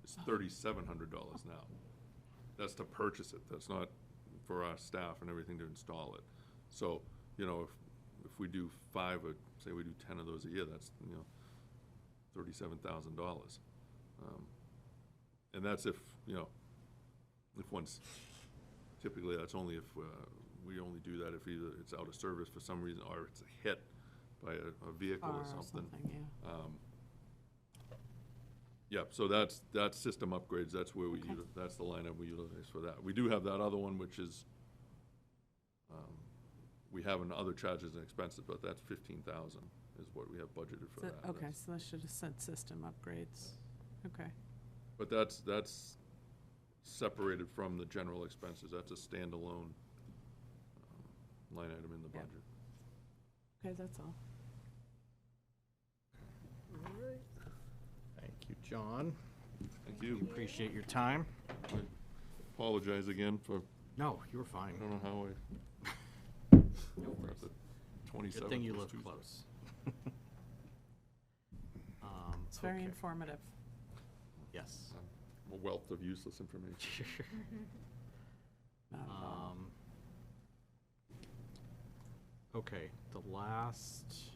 It's $3,700 now. That's to purchase it. That's not for our staff and everything to install it. So, if we do 5 or say we do 10 of those a year, that's, $37,000. And that's if one's, typically that's only if, we only do that if either it's out of service for some reason or it's hit by a vehicle or something. yeah. Yep, so that's system upgrades, that's where we, Okay. that's the line item we utilize for that. We do have that other one, which is, we have in other charges and expenses, but that's 15,000 is what we have budgeted for So- that. Okay, That's- so that should have said system upgrades. Okay, But that's separated from the general expenses, that's a standalone line item in the Yep. budget. okay, that's all. All right. Thank you, John. Thank We you. appreciate your time. Apologize again for, No, you were I fine. don't know how I. No worries. The Good 27th thing you was live Tuesday. close. It's very Okay. informative. Yes. A wealth of useless information. Not at all. Okay, the last,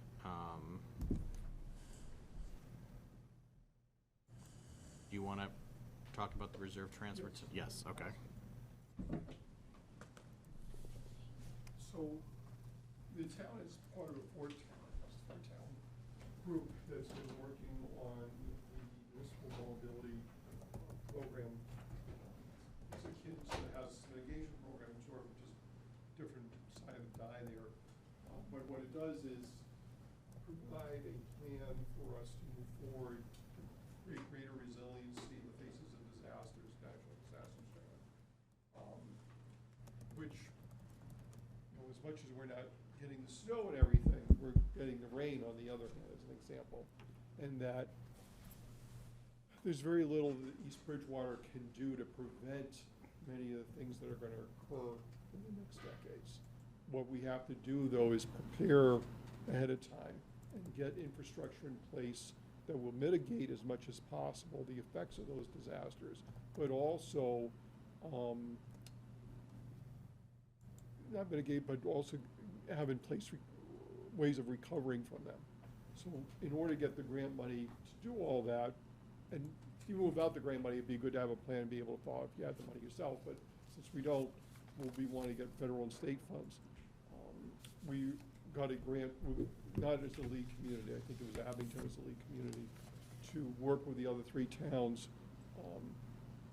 do you want to talk about the reserve transfer? Yes, okay. So, the town is part of a four-town group that's been working on the municipal mobility program. It's akin to the house engagement program, sort of just different side of the die there. But what it does is provide a plan for us to move forward, to create greater resiliency in the faces of disasters, natural disasters, which was as much as we're not getting the snow and everything, we're getting the rain on the other hand, as an example. And that there's very little that East Bridgewater can do to prevent many of the things that are gonna occur in the next decades. What we have to do, though, is prepare ahead of time and get infrastructure in place that will mitigate as much as possible the effects of those disasters, but also, not mitigate, but also have in place ways of recovering from them. So in order to get the grant money to do all that, and even without the grant money, it'd be good to have a plan and be able to follow if you had the money yourself, but since we don't, we'll be wanting to get federal and state funds. We got a grant, not as a lead community, I think it was Abington as a lead community, to work with the other 3 towns,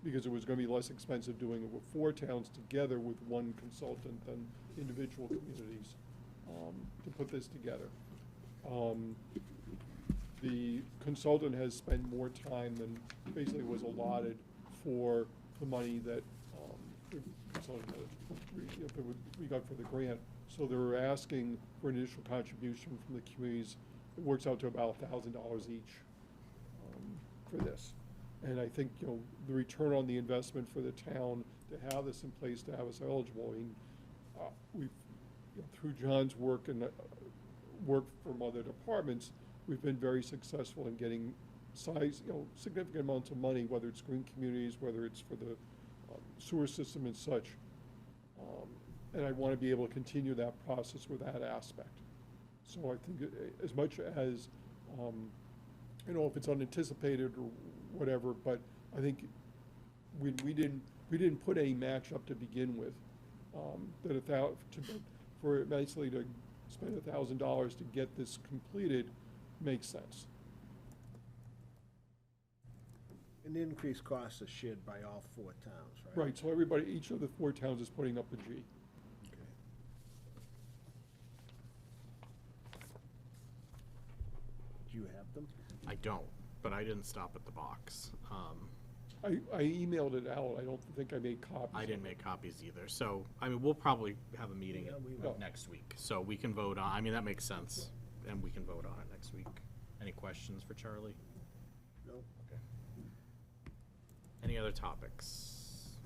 because it was gonna be less expensive doing it with 4 towns together with 1 consultant than individual communities, to put this together. The consultant has spent more time than basically was allotted for the money that, the consultant we got for the grant. So they were asking for an initial contribution from the communities. It works out to about $1,000 each, for this. And I think, the return on the investment for the town to have this in place, to have us eligible, I mean, we've, through John's work and work from other departments, we've been very successful in getting significant amounts of money, whether it's green communities, whether it's for the sewer system and such. And I want to be able to continue that process with that aspect. So I think as much as, if it's unanticipated or whatever, but I think we didn't put any match up to begin with. For basically to spend $1,000 to get this completed makes sense. And the increased costs are shared by all 4 towns, right? Right, so each of the 4 towns is putting up a G. Okay. Do you have them? I don't, but I didn't stop at the box. I emailed it out, I don't think I made copies. I didn't make copies either, so, we'll probably have a meeting Yeah, we will. next week, so we can vote on, that makes sense, and we can vote on it next week. Any questions for Charlie? No. Okay. Any other topics?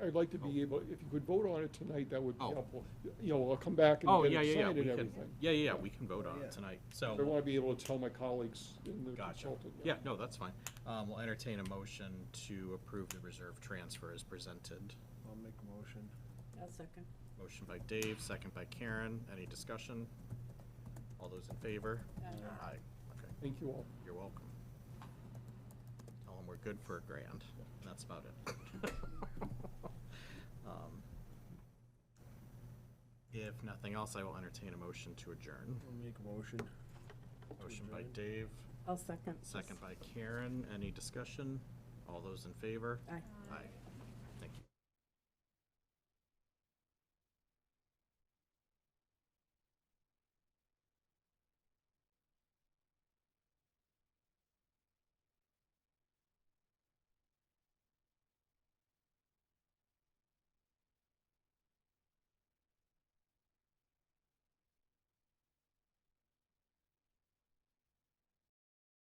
I'd like to be able, if you could vote on it tonight, that would be Oh. helpful. I'll come back Oh, and yeah, get it yeah, yeah, signed we and can, everything. yeah, we can vote on Yeah. it tonight, I so. want to be able to tell my colleagues in the Gotcha. consultant. Yeah, no, that's fine. We'll entertain a motion to approve the reserve transfer as presented. I'll make a motion. I'll second. Motion by Dave, second by Karen. Any discussion? All those in favor? Aye. Okay, Thank you all. you're welcome. Tell them we're good for $1,000. That's about it. If nothing else, I will entertain a motion to adjourn. I'll make a motion. Motion by adjourn. Dave, I'll second. second by Karen. Any discussion? All those in favor? Aye. Aye.